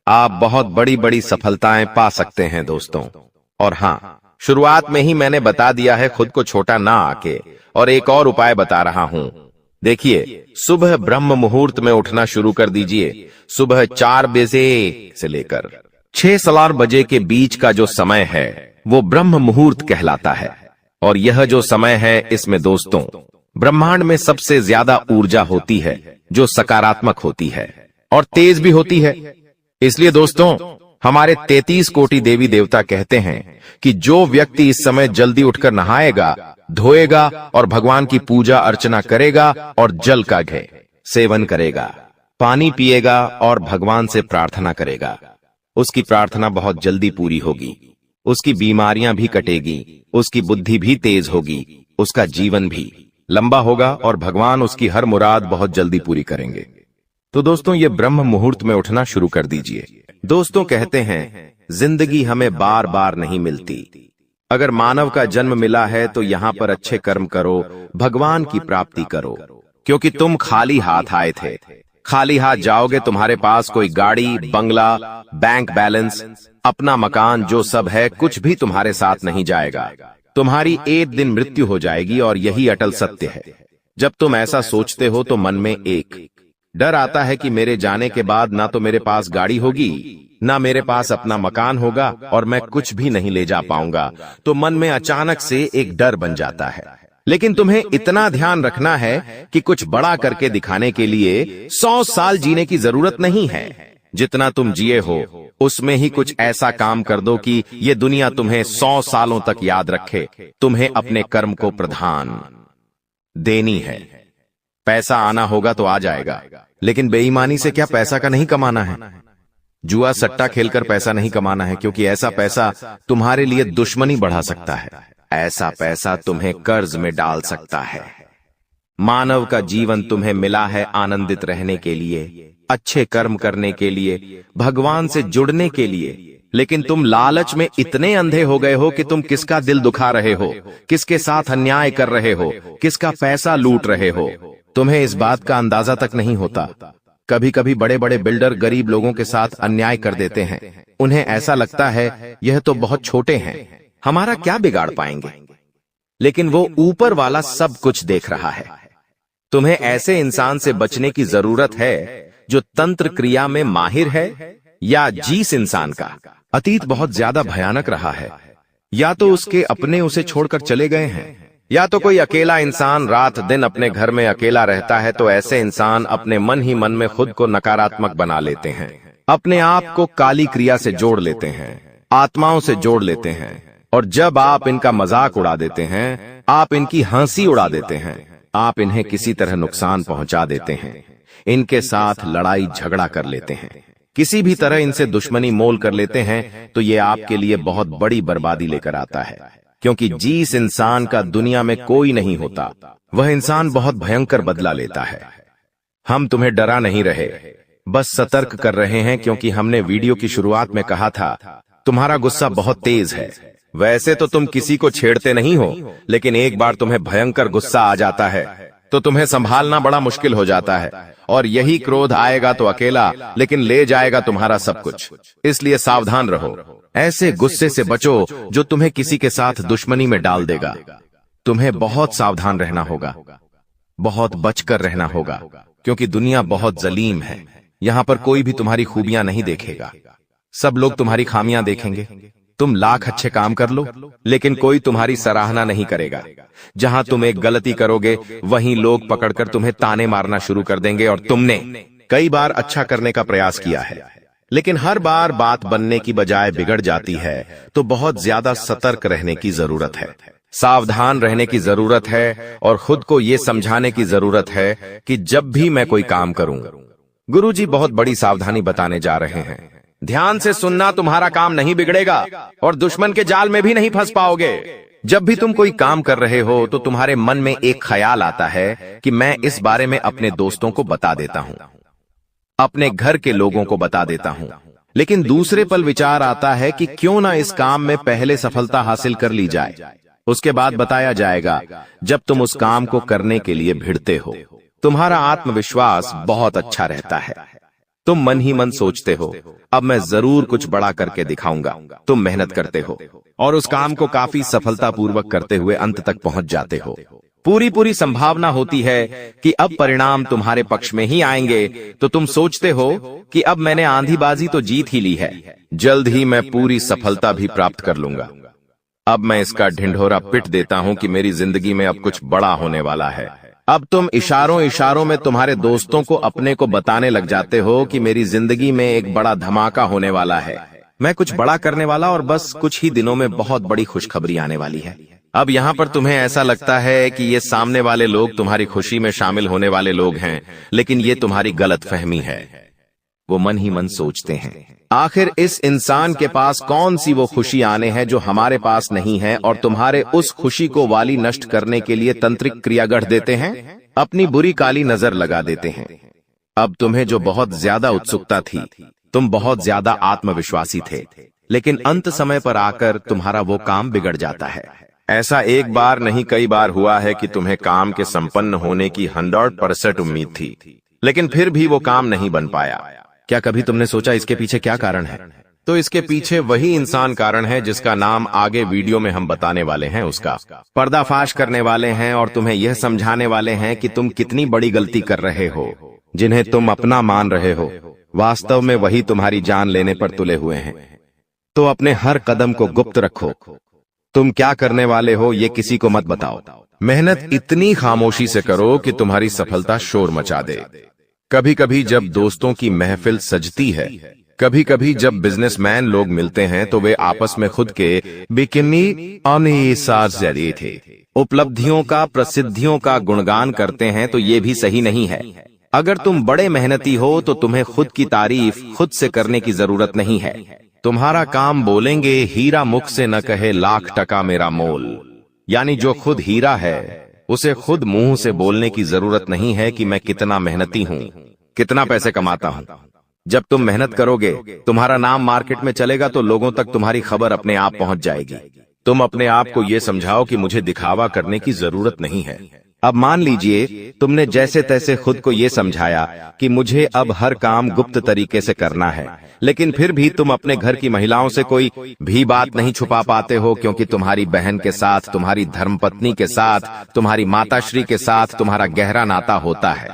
आप बहुत बड़ी बड़ी सफलताएं पा सकते हैं दोस्तों। और हाँ, शुरुआत में ही मैंने बता दिया है, खुद को छोटा ना आके। और एक और उपाय बता रहा हूं, देखिए, सुबह ब्रह्म मुहूर्त में उठना शुरू कर दीजिए। सुबह 4 बजे से लेकर 6 बजे के बीच का जो समय है वो ब्रह्म मुहूर्त कहलाता है। और यह जो समय है, इसमें दोस्तों ब्रह्मांड में सबसे ज्यादा ऊर्जा होती है, जो सकारात्मक होती है और तेज भी होती है। इसलिए दोस्तों, हमारे 33 कोटि देवी देवता कहते हैं कि जो व्यक्ति इस समय जल्दी उठकर नहाएगा, धोएगा और भगवान की पूजा अर्चना करेगा और जल का घे सेवन करेगा, पानी पिएगा और भगवान से प्रार्थना करेगा, उसकी प्रार्थना बहुत जल्दी पूरी होगी, उसकी बीमारियां भी कटेगी, उसकी बुद्धि भी तेज होगी, उसका जीवन भी लंबा होगा और भगवान उसकी हर मुराद बहुत जल्दी पूरी करेंगे। तो दोस्तों, ये ब्रह्म मुहूर्त में उठना शुरू कर दीजिए। दोस्तों, कहते हैं जिंदगी हमें बार बार नहीं मिलती। अगर मानव का जन्म मिला है तो यहाँ पर अच्छे कर्म करो, भगवान की प्राप्ति करो, क्योंकि तुम खाली हाथ आए थे। खाली हाथ जाओगे, तुम्हारे पास कोई गाड़ी, बंगला, बैंक बैलेंस, अपना मकान, जो सब है, कुछ भी तुम्हारे साथ नहीं जाएगा। तुम्हारी एक दिन मृत्यु हो जाएगी और यही अटल सत्य है। जब तुम ऐसा सोचते हो तो मन में एक डर आता है कि मेरे जाने के बाद ना तो मेरे पास गाड़ी होगी, ना मेरे पास अपना मकान होगा और मैं कुछ भी नहीं ले जा पाऊंगा। तो मन में अचानक से एक डर बन जाता है। लेकिन तुम्हें इतना ध्यान रखना है कि कुछ बड़ा करके दिखाने के लिए 100 साल जीने की जरूरत नहीं है। जितना तुम जिए हो उसमें ही कुछ ऐसा काम कर दो कि ये दुनिया तुम्हें 100 सालों तक याद रखे। तुम्हें अपने कर्म को प्रधान देनी है। पैसा आना होगा तो आ जाएगा, लेकिन बेईमानी से क्या पैसा का नहीं कमाना है। जुआ सट्टा खेलकर पैसा नहीं कमाना है, क्योंकि ऐसा पैसा तुम्हारे लिए दुश्मनी बढ़ा सकता है। ऐसा पैसा तुम्हें कर्ज में डाल सकता है। मानव का जीवन तुम्हें मिला है आनंदित रहने के लिए, अच्छे कर्म करने के लिए, भगवान से जुड़ने के लिए। लेकिन तुम लालच में इतने अंधे हो गए हो कि तुम किसका दिल दुखा रहे हो, किसके साथ अन्याय कर रहे हो, किसका पैसा लूट रहे हो। तुम्हें इस बात का अंदाजा तक नहीं होता। कभी कभी बड़े बड़े बिल्डर गरीब लोगों के साथ अन्याय कर देते हैं। उन्हें ऐसा लगता है यह तो बहुत छोटे हैं, हमारा क्या बिगाड़ पाएंगे। लेकिन वो ऊपर वाला सब कुछ देख रहा है। तुम्हें ऐसे इंसान से बचने की जरूरत है जो तंत्र क्रिया में माहिर है, या जिस इंसान का अतीत बहुत ज्यादा भयानक रहा है, या तो उसके अपने उसे छोड़कर चले गए हैं, या तो कोई अकेला इंसान रात दिन अपने घर में अकेला रहता है। तो ऐसे इंसान अपने मन ही मन में खुद को नकारात्मक बना लेते हैं, अपने आप को काली क्रिया से जोड़ लेते हैं, आत्माओं से जोड़ लेते हैं। और जब आप इनका मजाक उड़ा देते हैं, आप इनकी हंसी उड़ा देते हैं, आप इन्हें किसी तरह नुकसान पहुंचा देते हैं, इनके साथ लड़ाई झगड़ा कर लेते हैं, किसी भी तरह इनसे दुश्मनी मोल कर लेते हैं, तो ये आपके लिए बहुत बड़ी बर्बादी लेकर आता है। क्योंकि जिस इंसान का दुनिया में कोई नहीं होता, वह इंसान बहुत भयंकर बदला लेता है। हम तुम्हें डरा नहीं रहे, बस सतर्क कर रहे हैं, क्योंकि हमने वीडियो की शुरुआत में कहा था तुम्हारा गुस्सा बहुत तेज है। वैसे तो तुम किसी को छेड़ते नहीं हो, लेकिन एक बार तुम्हें भयंकर गुस्सा आ जाता है तो तुम्हें संभालना बड़ा मुश्किल हो जाता है। और यही क्रोध आएगा तो अकेला, लेकिन ले जाएगा तुम्हारा सब कुछ। इसलिए सावधान रहो, ऐसे गुस्से से बचो जो तुम्हें किसी के साथ दुश्मनी में डाल देगा। तुम्हें बहुत सावधान रहना होगा, बहुत बचकर रहना होगा, क्योंकि दुनिया बहुत जलीम है। यहाँ पर कोई भी तुम्हारी खूबियां नहीं देखेगा, सब लोग तुम्हारी खामियां देखेंगे। तुम लाख अच्छे काम कर लो, लेकिन कोई तुम्हारी सराहना नहीं करेगा। जहां तुम एक गलती करोगे, वहीं लोग पकड़कर तुम्हें ताने मारना शुरू कर देंगे। और तुमने कई बार अच्छा करने का प्रयास किया है, लेकिन हर बार बात बनने की बजाय बिगड़ जाती है। तो बहुत ज्यादा सतर्क रहने की जरूरत है, सावधान रहने की जरूरत है, और खुद को ये समझाने की जरूरत है कि जब भी मैं कोई काम करूं, गुरुजी बहुत बड़ी सावधानी बताने जा रहे हैं। ध्यान से सुनना, तुम्हारा काम नहीं बिगड़ेगा और दुश्मन के जाल में भी नहीं फंस पाओगे। जब भी तुम कोई काम कर रहे हो तो तुम्हारे मन में एक ख्याल आता है कि मैं इस बारे में अपने दोस्तों को बता देता हूं, अपने घर के लोगों को बता देता हूं। लेकिन दूसरे पल विचार आता है कि क्यों ना इस काम में पहले सफलता हासिल कर ली जाए, उसके बाद बताया जाएगा। जब तुम उस काम को करने के लिए भिड़ते हो, तुम्हारा आत्मविश्वास बहुत अच्छा रहता है। तुम मन ही मन सोचते हो, अब मैं जरूर कुछ बड़ा करके दिखाऊंगा। तुम मेहनत करते हो और उस काम को काफी सफलतापूर्वक करते हुए अंत तक पहुंच जाते हो। पूरी पूरी संभावना होती है कि अब परिणाम तुम्हारे पक्ष में ही आएंगे, तो तुम सोचते हो कि अब मैंने आंधीबाजी तो जीत ही ली है, जल्द ही मैं पूरी सफलता भी प्राप्त कर लूंगा। अब मैं इसका ढिंढोरा पिट देता हूं कि मेरी जिंदगी में अब कुछ बड़ा होने वाला है। अब तुम इशारों इशारों में तुम्हारे दोस्तों को अपने को बताने लग जाते हो कि मेरी जिंदगी में एक बड़ा धमाका होने वाला है, मैं कुछ बड़ा करने वाला और बस कुछ ही दिनों में बहुत बड़ी खुशखबरी आने वाली है। अब यहाँ पर तुम्हें ऐसा लगता है कि ये सामने वाले लोग तुम्हारी खुशी में शामिल होने वाले लोग हैं, लेकिन ये तुम्हारी गलतफहमी है। वो मन ही मन सोचते हैं, आखिर इस इंसान के पास कौन सी वो खुशी आने हैं जो हमारे पास नहीं है, और तुम्हारे उस खुशी को वाली नष्ट करने के लिए तंत्रिक क्रिया गढ़ देते हैं, अपनी बुरी काली नजर लगा देते हैं। अब तुम्हें जो बहुत ज्यादा उत्सुकता थी, तुम बहुत ज्यादा आत्मविश्वासी थे, लेकिन अंत समय पर आकर तुम्हारा वो काम बिगड़ जाता है। ऐसा एक बार नहीं कई बार हुआ है कि तुम्हें काम के संपन्न होने की 100% उम्मीद थी, लेकिन फिर भी वो काम नहीं बन पाया। क्या कभी तुमने सोचा इसके पीछे क्या कारण है? तो इसके पीछे वही इंसान कारण है जिसका नाम आगे वीडियो में हम बताने वाले हैं। उसका पर्दाफाश करने वाले हैं और तुम्हें यह समझाने वाले हैं कि तुम कितनी बड़ी गलती कर रहे हो। जिन्हें तुम अपना मान रहे हो, वास्तव में वही तुम्हारी जान लेने पर तुले हुए हैं। तो अपने हर कदम को गुप्त रखो। तुम क्या करने वाले हो ये किसी को मत बताओ। मेहनत इतनी खामोशी से करो कि तुम्हारी सफलता शोर मचा दे। कभी कभी जब दोस्तों की महफिल सजती है, कभी कभी जब बिजनेसमैन लोग मिलते हैं, तो वे आपस में खुद के बिकिनी जरिए थे उपलब्धियों का, प्रसिद्धियों का गुणगान करते हैं, तो ये भी सही नहीं है। अगर तुम बड़े मेहनती हो तो तुम्हें खुद की तारीफ खुद से करने की जरूरत नहीं है। तुम्हारा काम बोलेंगे, हीरा मुख से न कहे लाख टका मेरा मोल। यानी जो खुद हीरा है उसे खुद मुंह से बोलने की जरूरत नहीं है कि मैं कितना मेहनती हूं, कितना पैसे कमाता हूं। जब तुम मेहनत करोगे, तुम्हारा नाम मार्केट में चलेगा, तो लोगों तक तुम्हारी खबर अपने आप पहुंच जाएगी। तुम अपने आप को यह समझाओ कि मुझे दिखावा करने की जरूरत नहीं है। अब मान लीजिए तुमने जैसे तैसे खुद को ये समझाया कि मुझे अब हर काम गुप्त तरीके से करना है, लेकिन फिर भी तुम अपने घर की महिलाओं से कोई भी बात नहीं छुपा पाते हो, क्योंकि तुम्हारी बहन के साथ, तुम्हारी धर्मपत्नी के साथ, तुम्हारी माताश्री के साथ तुम्हारा गहरा नाता होता है।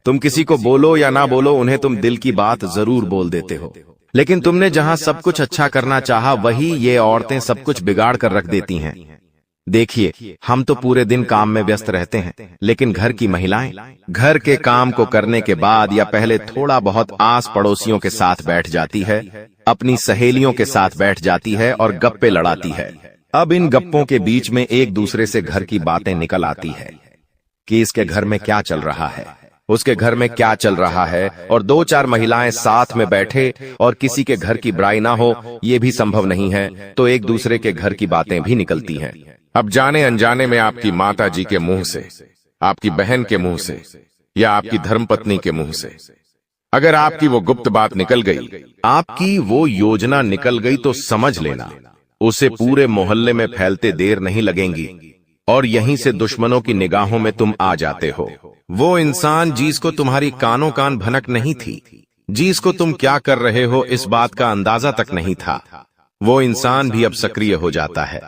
तुम किसी को बोलो या ना बोलो, उन्हें तुम दिल की बात जरूर बोल देते हो। लेकिन तुमने जहां सब कुछ अच्छा करना चाहा, वही ये औरतें सब कुछ बिगाड़ कर रख देती हैं। देखिए, हम तो पूरे दिन काम में व्यस्त रहते हैं, लेकिन घर की महिलाएं घर के काम को करने के बाद या पहले थोड़ा बहुत आस पड़ोसियों के साथ बैठ जाती है, अपनी सहेलियों के साथ बैठ जाती है और गप्पे लड़ाती है। अब इन गप्पों के बीच में एक दूसरे से घर की बातें निकल आती है कि इसके घर में क्या चल रहा है, उसके घर में क्या चल रहा है, और दो चार महिलाएं साथ में बैठे और किसी के घर की बुराई ना हो, ये भी संभव नहीं है, तो एक दूसरे के घर की बातें भी निकलती हैं। अब जाने अनजाने में आपकी माता जी के मुंह से, आपकी बहन के मुंह से या आपकी धर्मपत्नी के मुंह से अगर आपकी वो गुप्त बात निकल गई, आपकी वो योजना निकल गई, तो समझ लेना उसे पूरे मोहल्ले में फैलते देर नहीं लगेंगी और यहीं से दुश्मनों की निगाहों में तुम आ जाते हो। वो इंसान जिसको तुम्हारी कानों कान भनक नहीं थी, जिसको तुम क्या कर रहे हो इस बात का अंदाजा तक नहीं था, वो इंसान भी अब सक्रिय हो जाता है।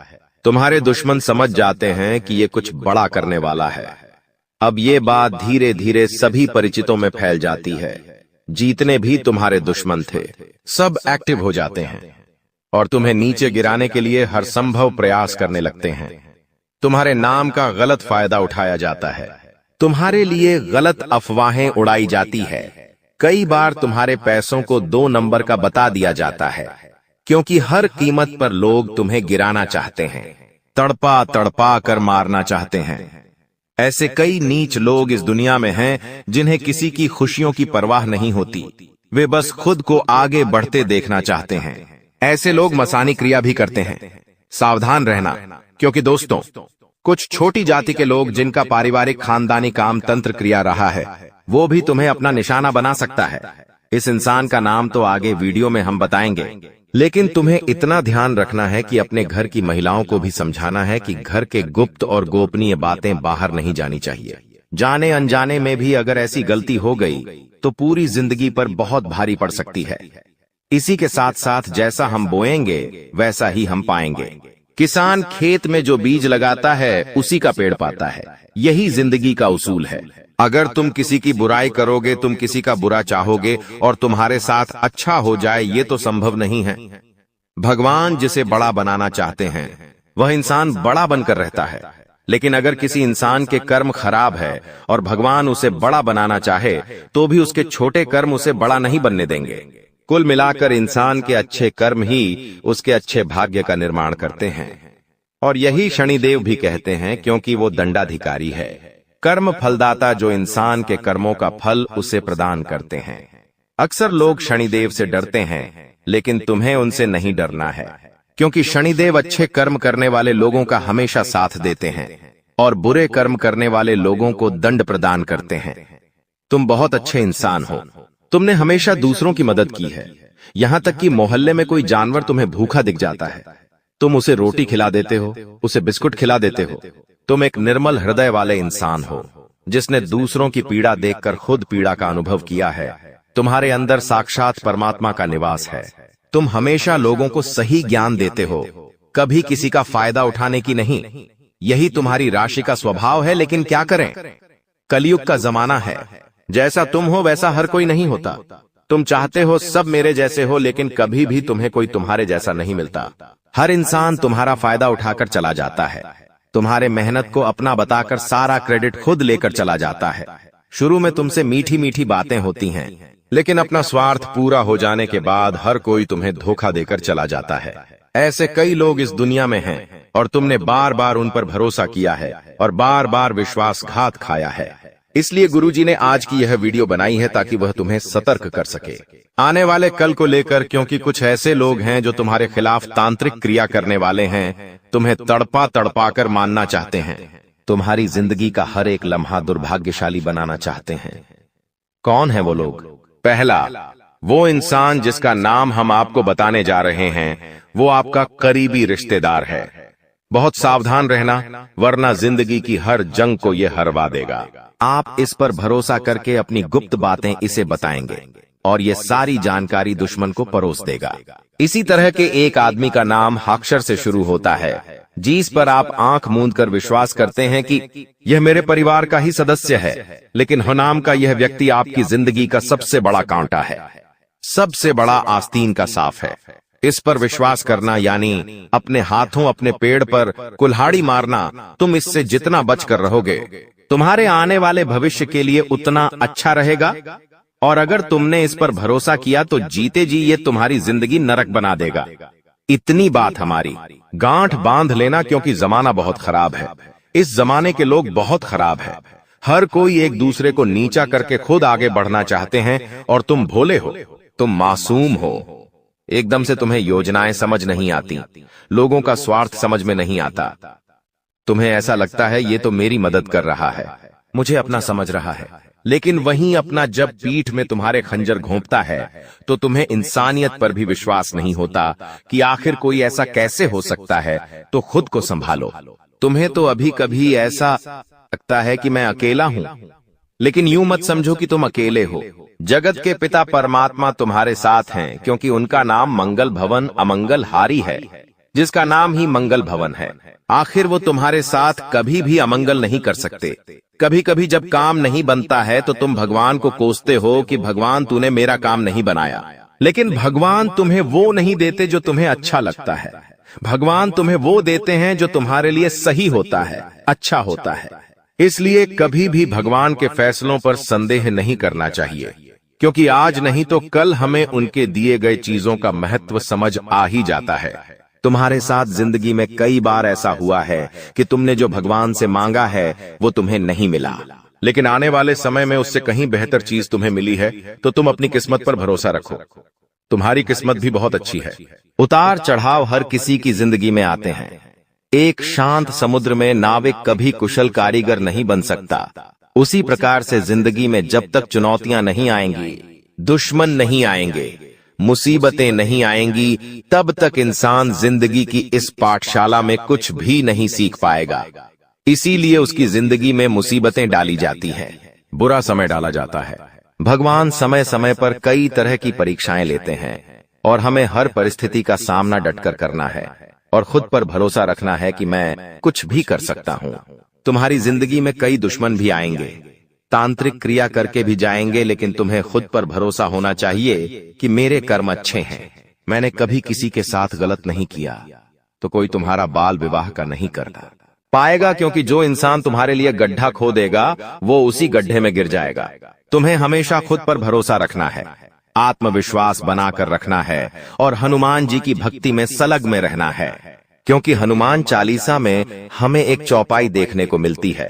तुम्हारे दुश्मन समझ जाते हैं कि ये कुछ बड़ा करने वाला है। अब ये बात धीरे धीरे सभी परिचितों में फैल जाती है। जीतने भी तुम्हारे दुश्मन थे, सब एक्टिव हो जाते हैं और तुम्हें नीचे गिराने के लिए हर संभव प्रयास करने लगते हैं। तुम्हारे नाम का गलत फायदा उठाया जाता है, तुम्हारे लिए गलत अफवाहें उड़ाई जाती है। कई बार तुम्हारे पैसों को 2 नंबर का बता दिया जाता है, क्योंकि हर कीमत पर लोग तुम्हें गिराना चाहते हैं, तड़पा तड़पा कर मारना चाहते हैं। ऐसे कई नीच लोग इस दुनिया में हैं जिन्हें किसी की खुशियों की परवाह नहीं होती, वे बस खुद को आगे बढ़ते देखना चाहते हैं। ऐसे लोग मसानी क्रिया भी करते हैं। सावधान रहना, क्योंकि दोस्तों, कुछ छोटी जाति के लोग जिनका पारिवारिक खानदानी काम तंत्र क्रिया रहा है, वो भी तुम्हें अपना निशाना बना सकता है। इस इंसान का नाम तो आगे वीडियो में हम बताएंगे, लेकिन तुम्हें इतना ध्यान रखना है कि अपने घर की महिलाओं को भी समझाना है कि घर के गुप्त और गोपनीय बातें बाहर नहीं जानी चाहिए। जाने अनजाने में भी अगर ऐसी गलती हो गई तो पूरी जिंदगी पर बहुत भारी पड़ सकती है। इसी के साथ साथ जैसा हम बोएंगे वैसा ही हम पाएंगे। किसान खेत में जो बीज लगाता है उसी का पेड़ पाता है। यही जिंदगी का उसूल है। अगर तुम किसी की बुराई करोगे, तुम किसी का बुरा चाहोगे और तुम्हारे साथ अच्छा हो जाए, ये तो संभव नहीं है। भगवान जिसे बड़ा बनाना चाहते हैं वह इंसान बड़ा बनकर रहता है। लेकिन अगर किसी इंसान के कर्म खराब है और भगवान उसे बड़ा बनाना चाहे तो भी उसके छोटे कर्म उसे बड़ा नहीं बनने देंगे। कुल मिलाकर इंसान के अच्छे कर्म ही उसके अच्छे भाग्य का निर्माण करते हैं। और यही शनिदेव भी कहते हैं, क्योंकि वो दंडाधिकारी है, कर्म फलदाता, जो इंसान के कर्मों का फल उसे प्रदान करते हैं। अक्सर लोग शनिदेव से डरते हैं, लेकिन तुम्हें उनसे नहीं डरना है, क्योंकि शनिदेव अच्छे कर्म करने वाले लोगों का हमेशा साथ देते हैं और बुरे कर्म करने वाले लोगों को दंड प्रदान करते हैं। तुम बहुत अच्छे इंसान हो। तुमने हमेशा दूसरों की मदद की है। यहां तक कि मोहल्ले में कोई जानवर तुम्हें भूखा दिख जाता है, तुम उसे रोटी खिला देते हो, उसे बिस्कुट खिला देते हो। तुम एक निर्मल हृदय वाले इंसान हो, जिसने दूसरों की पीड़ा देखकर खुद पीड़ा का अनुभव किया है। तुम्हारे अंदर साक्षात परमात्मा का निवास है। तुम हमेशा लोगों को सही ज्ञान देते हो, कभी किसी का फायदा उठाने की नहीं। यही तुम्हारी राशि का स्वभाव है। लेकिन क्या करें, कलयुग का जमाना है। जैसा तुम हो वैसा हर कोई नहीं होता। तुम चाहते हो सब मेरे जैसे हो, लेकिन कभी भी तुम्हें कोई तुम्हारे जैसा नहीं मिलता। हर इंसान तुम्हारा फायदा उठाकर चला जाता है। तुम्हारे मेहनत को अपना बताकर सारा क्रेडिट खुद लेकर चला जाता है। शुरू में तुमसे मीठी मीठी बातें होती हैं, लेकिन अपना स्वार्थ पूरा हो जाने के बाद हर कोई तुम्हें धोखा देकर चला जाता है। ऐसे कई लोग इस दुनिया में हैं और तुमने बार बार उन पर भरोसा किया है और बार बार विश्वासघात खाया है। इसलिए गुरुजी ने आज की यह वीडियो बनाई है ताकि वह तुम्हें सतर्क कर सके आने वाले कल को लेकर, क्योंकि कुछ ऐसे लोग हैं जो तुम्हारे खिलाफ तांत्रिक क्रिया करने वाले हैं, तुम्हें तड़पा तड़पा कर मानना चाहते हैं, तुम्हारी जिंदगी का हर एक लम्हा दुर्भाग्यशाली बनाना चाहते हैं। कौन है वो लोग? पहला, वो इंसान जिसका नाम हम आपको बताने जा रहे हैं, वो आपका करीबी रिश्तेदार है। बहुत सावधान रहना, वरना जिंदगी की हर जंग को ये हरवा देगा। आप इस पर भरोसा करके अपनी गुप्त बातें इसे बताएंगे और ये सारी जानकारी दुश्मन को परोस देगा। इसी तरह के एक आदमी का नाम अक्षर से शुरू होता है, जिस पर आप आंख मूंद कर विश्वास करते हैं कि यह मेरे परिवार का ही सदस्य है, लेकिन हुनाम का यह व्यक्ति आपकी जिंदगी का सबसे बड़ा कांटा है, सबसे बड़ा आस्तीन का साफ है। इस पर विश्वास करना यानी अपने हाथों अपने पेड़ पर कुल्हाड़ी मारना। तुम इससे जितना बचकर रहोगे, तुम्हारे आने वाले भविष्य के लिए उतना अच्छा रहेगा। और अगर तुमने इस पर भरोसा किया तो जीते जी ये तुम्हारी जिंदगी नरक बना देगा। इतनी बात हमारी, गांठ बांध लेना, क्योंकि जमाना बहुत खराब है। इस जमाने के लोग बहुत खराब है। हर कोई एक दूसरे को नीचा करके खुद आगे बढ़ना चाहते हैं और तुम भोले हो, तुम मासूम हो। एकदम से तुम्हें योजनाएं समझ नहीं आती, लोगों का स्वार्थ समझ में नहीं आता। तुम्हें ऐसा लगता है ये तो मेरी मदद कर रहा है, मुझे अपना समझ रहा है। लेकिन वहीं अपना जब पीठ में तुम्हारे खंजर घोंपता है तो तुम्हें इंसानियत पर भी विश्वास नहीं होता कि आखिर कोई ऐसा कैसे हो सकता है। तो खुद को संभालो। तुम्हें तो अभी कभी ऐसा लगता है कि मैं अकेला हूं, लेकिन यूं मत समझो कि तुम अकेले हो। जगत के पिता परमात्मा तुम्हारे साथ हैं, क्योंकि उनका नाम मंगल भवन अमंगल हारी है, जिसका नाम ही मंगल भवन है। आखिर वो तुम्हारे साथ कभी भी अमंगल नहीं कर सकते। कभी कभी जब काम नहीं बनता है तो तुम भगवान को कोसते हो कि भगवान तूने मेरा काम नहीं बनाया, लेकिन भगवान तुम्हें वो नहीं देते जो तुम्हें अच्छा लगता है। भगवान तुम्हें वो देते हैं जो तुम्हारे लिए सही होता है, अच्छा होता है। इसलिए कभी भी भगवान के फैसलों पर संदेह नहीं करना चाहिए, क्योंकि आज नहीं तो कल हमें उनके दिए गए चीजों का महत्व समझ आ ही जाता है। तुम्हारे साथ जिंदगी में कई बार ऐसा हुआ है कि तुमने जो भगवान से मांगा है वो तुम्हें नहीं मिला, लेकिन आने वाले समय में उससे कहीं बेहतर चीज तुम्हें मिली है। तो तुम अपनी किस्मत पर भरोसा रखो, तुम्हारी किस्मत भी बहुत अच्छी है। उतार चढ़ाव हर किसी की जिंदगी में आते हैं। एक शांत समुद्र में नाविक कभी कुशल कारीगर नहीं बन सकता। उसी प्रकार से जिंदगी में जब तक चुनौतियां नहीं आएंगी, दुश्मन नहीं आएंगे, मुसीबतें नहीं आएंगी, तब तक इंसान जिंदगी की इस पाठशाला में कुछ भी नहीं सीख पाएगा। इसीलिए उसकी जिंदगी में मुसीबतें डाली जाती हैं, बुरा समय डाला जाता है। भगवान समय समय पर कई तरह की परीक्षाएं लेते हैं और हमें हर परिस्थिति का सामना डटकर करना है। और खुद पर भरोसा रखना है कि मैं कुछ भी कर सकता हूँ। तुम्हारी जिंदगी में कई दुश्मन भी आएंगे, तांत्रिक क्रिया करके भी जाएंगे, लेकिन तुम्हें खुद पर भरोसा होना चाहिए कि मेरे कर्म अच्छे हैं, मैंने कभी किसी के साथ गलत नहीं किया, तो कोई तुम्हारा बाल विवाह का नहीं करता पाएगा, क्योंकि जो इंसान तुम्हारे लिए गड्ढा खोदेगा वो उसी गड्ढे में गिर जाएगा। तुम्हें हमेशा खुद पर भरोसा रखना है, आत्मविश्वास बनाकर रखना है और हनुमान जी की भक्ति में सलग में रहना है, क्योंकि हनुमान चालीसा में हमें एक चौपाई देखने को मिलती है,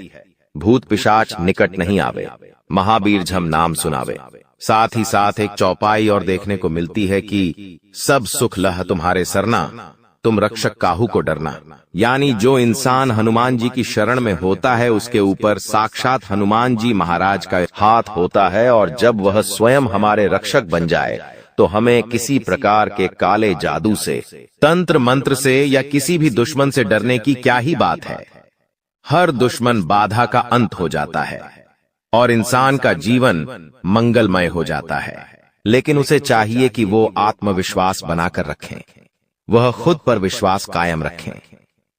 भूत पिशाच निकट नहीं आवे, महावीर झम नाम सुनावे। साथ ही साथ एक चौपाई और देखने को मिलती है कि सब सुख लह तुम्हारे सरना, तुम रक्षक काहू को डरना। यानी जो इंसान हनुमान जी की शरण में होता है उसके ऊपर साक्षात हनुमान जी महाराज का हाथ होता है, और जब वह स्वयं हमारे रक्षक बन जाए तो हमें किसी प्रकार के काले जादू से, तंत्र मंत्र से या किसी भी दुश्मन से डरने की क्या ही बात है। हर दुश्मन बाधा का अंत हो जाता है और इंसान का जीवन मंगलमय हो जाता है, लेकिन उसे चाहिए कि वो आत्मविश्वास बनाकर रखें, वह खुद पर विश्वास कायम रखें,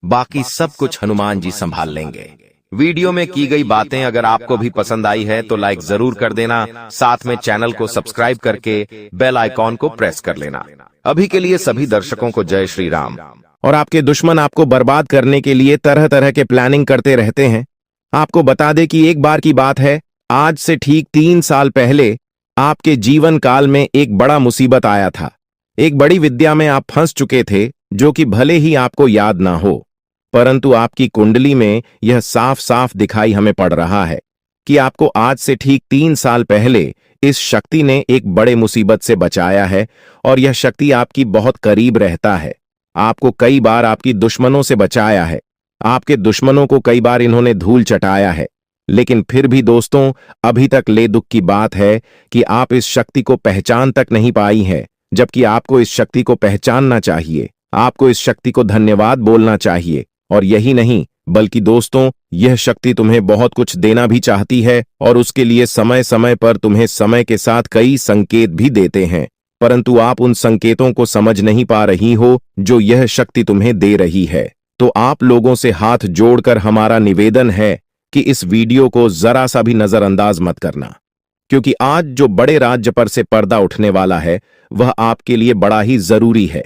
बाकी सब कुछ हनुमान जी संभाल लेंगे। वीडियो में की गई बातें अगर आपको भी पसंद आई है तो लाइक जरूर कर देना, साथ में चैनल को सब्सक्राइब करके बेल आइकॉन को प्रेस कर लेना। अभी के लिए सभी दर्शकों को जय श्री राम। और आपके दुश्मन आपको बर्बाद करने के लिए तरह तरह के प्लानिंग करते रहते हैं। आपको बता दें कि एक बार की बात है, आज से ठीक 3 साल पहले आपके जीवन काल में एक बड़ा मुसीबत आया था। एक बड़ी विद्या में आप फंस चुके थे, जो कि भले ही आपको याद ना हो, परंतु आपकी कुंडली में यह साफ साफ दिखाई हमें पड़ रहा है कि आपको आज से ठीक 3 साल पहले इस शक्ति ने एक बड़े मुसीबत से बचाया है, और यह शक्ति आपकी बहुत करीब रहता है। आपको कई बार आपकी दुश्मनों से बचाया है, आपके दुश्मनों को कई बार इन्होंने धूल चटाया है, लेकिन फिर भी दोस्तों अभी तक ले दुख की बात है कि आप इस शक्ति को पहचान तक नहीं पाई है, जबकि आपको इस शक्ति को पहचानना चाहिए, आपको इस शक्ति को धन्यवाद बोलना चाहिए। और यही नहीं, बल्कि दोस्तों यह शक्ति तुम्हें बहुत कुछ देना भी चाहती है, और उसके लिए समय समय पर तुम्हें समय के साथ कई संकेत भी देते हैं, परंतु आप उन संकेतों को समझ नहीं पा रही हो जो यह शक्ति तुम्हें दे रही है। तो आप लोगों से हाथ जोड़कर हमारा निवेदन है कि इस वीडियो को जरा सा भी नजरअंदाज मत करना, क्योंकि आज जो बड़े राज्य पर से पर्दा उठने वाला है वह आपके लिए बड़ा ही जरूरी है।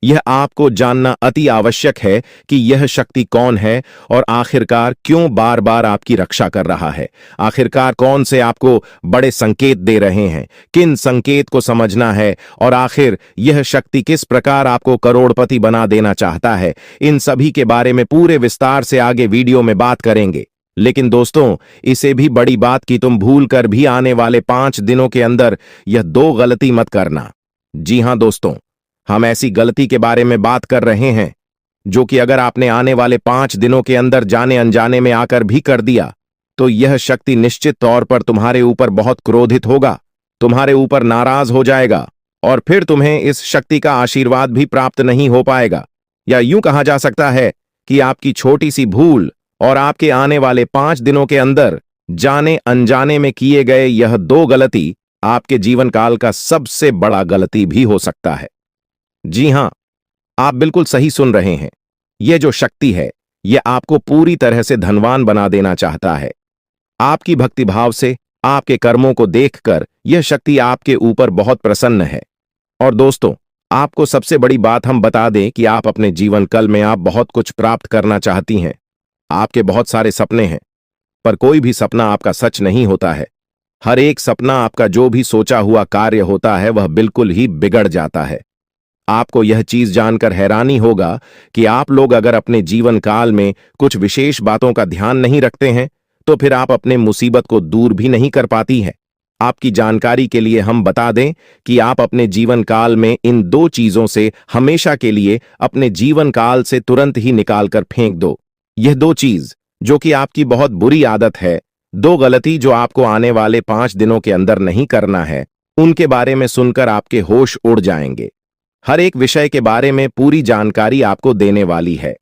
यह आपको जानना अति आवश्यक है कि यह शक्ति कौन है और आखिरकार क्यों बार बार आपकी रक्षा कर रहा है। आखिरकार कौन से आपको बड़े संकेत दे रहे हैं, किन संकेत को समझना है, और आखिर यह शक्ति किस प्रकार आपको करोड़पति बना देना चाहता है। इन सभी के बारे में पूरे विस्तार से आगे वीडियो में बात करेंगे। लेकिन दोस्तों इसे भी बड़ी बात कि तुम भूल कर भी आने वाले 5 दिनों के अंदर यह 2 गलती मत करना। जी हां दोस्तों, हम ऐसी गलती के बारे में बात कर रहे हैं जो कि अगर आपने आने वाले 5 दिनों के अंदर जाने अनजाने में आकर भी कर दिया तो यह शक्ति निश्चित तौर पर तुम्हारे ऊपर बहुत क्रोधित होगा, तुम्हारे ऊपर नाराज हो जाएगा, और फिर तुम्हें इस शक्ति का आशीर्वाद भी प्राप्त नहीं हो पाएगा। या यूं कहा जा सकता है कि आपकी छोटी सी भूल और आपके आने वाले 5 दिनों के अंदर जाने अनजाने में किए गए यह 2 गलती आपके जीवन काल का सबसे बड़ा गलती भी हो सकता है। जी हां, आप बिल्कुल सही सुन रहे हैं। यह जो शक्ति है यह आपको पूरी तरह से धनवान बना देना चाहता है। आपकी भक्तिभाव से, आपके कर्मों को देखकर यह शक्ति आपके ऊपर बहुत प्रसन्न है। और दोस्तों आपको सबसे बड़ी बात हम बता दें कि आप अपने जीवन काल में आप बहुत कुछ प्राप्त करना चाहती हैं। आपके बहुत सारे सपने हैं, पर कोई भी सपना आपका सच नहीं होता है। हर एक सपना आपका जो भी सोचा हुआ कार्य होता है वह बिल्कुल ही बिगड़ जाता है। आपको यह चीज जानकर हैरानी होगा कि आप लोग अगर अपने जीवन काल में कुछ विशेष बातों का ध्यान नहीं रखते हैं तो फिर आप अपने मुसीबत को दूर भी नहीं कर पाती हैं। आपकी जानकारी के लिए हम बता दें कि आप अपने जीवन काल में इन 2 चीजों से हमेशा के लिए अपने जीवन काल से तुरंत ही निकाल कर फेंक दो। यह 2 चीज जो कि आपकी बहुत बुरी आदत है, 2 गलती जो आपको आने वाले 5 दिनों के अंदर नहीं करना है, उनके बारे में सुनकर आपके होश उड़ जाएंगे। हर एक विषय के बारे में पूरी जानकारी आपको देने वाली है।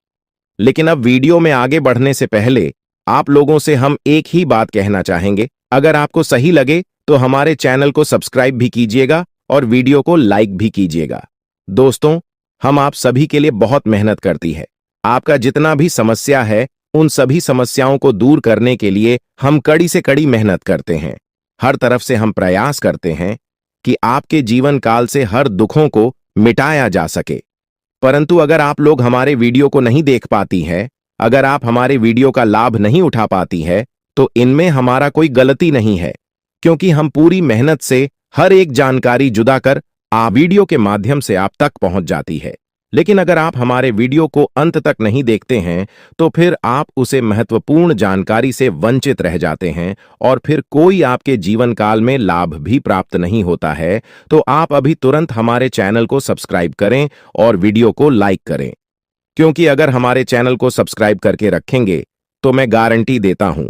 लेकिन अब वीडियो में आगे बढ़ने से पहले आप लोगों से हम एक ही बात कहना चाहेंगे, अगर आपको सही लगे तो हमारे चैनल को सब्सक्राइब भी कीजिएगा और वीडियो को लाइक भी कीजिएगा। दोस्तों हम आप सभी के लिए बहुत मेहनत करती है। आपका जितना भी समस्या है उन सभी समस्याओं को दूर करने के लिए हम कड़ी से कड़ी मेहनत करते हैं। हर तरफ से हम प्रयास करते हैं कि आपके जीवन काल से हर दुखों को मिटाया जा सके। परंतु अगर आप लोग हमारे वीडियो को नहीं देख पाती है, अगर आप हमारे वीडियो का लाभ नहीं उठा पाती है, तो इनमें हमारा कोई गलती नहीं है, क्योंकि हम पूरी मेहनत से हर एक जानकारी जुदा कर वीडियो के माध्यम से आप तक पहुंच जाती है। लेकिन अगर आप हमारे वीडियो को अंत तक नहीं देखते हैं तो फिर आप उसे महत्वपूर्ण जानकारी से वंचित रह जाते हैं और फिर कोई आपके जीवन काल में लाभ भी प्राप्त नहीं होता है। तो आप अभी तुरंत हमारे चैनल को सब्सक्राइब करें और वीडियो को लाइक करें, क्योंकि अगर हमारे चैनल को सब्सक्राइब करके रखेंगे तो मैं गारंटी देता हूं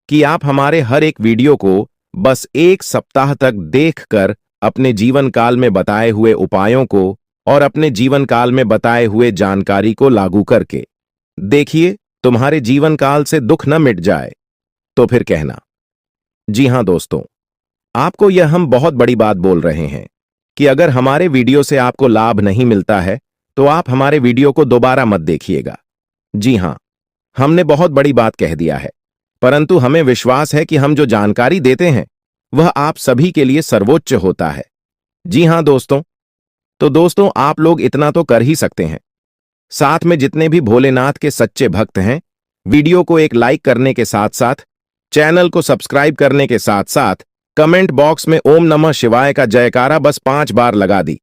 कि आप हमारे हर एक वीडियो को बस 1 सप्ताह तक देखकर अपने जीवन काल में बताए हुए उपायों को और अपने जीवन काल में बताए हुए जानकारी को लागू करके देखिए, तुम्हारे जीवन काल से दुख न मिट जाए तो फिर कहना। जी हां दोस्तों, आपको यह हम बहुत बड़ी बात बोल रहे हैं कि अगर हमारे वीडियो से आपको लाभ नहीं मिलता है तो आप हमारे वीडियो को दोबारा मत देखिएगा। जी हां, हमने बहुत बड़ी बात कह दिया है, परंतु हमें विश्वास है कि हम जो जानकारी देते हैं वह आप सभी के लिए सर्वोच्च होता है। जी हां दोस्तों, तो दोस्तों आप लोग इतना तो कर ही सकते हैं। साथ में जितने भी भोलेनाथ के सच्चे भक्त हैं, वीडियो को एक लाइक करने के साथ साथ चैनल को सब्सक्राइब करने के साथ साथ कमेंट बॉक्स में ओम नमः शिवाय का जयकारा बस 5 बार लगा दी।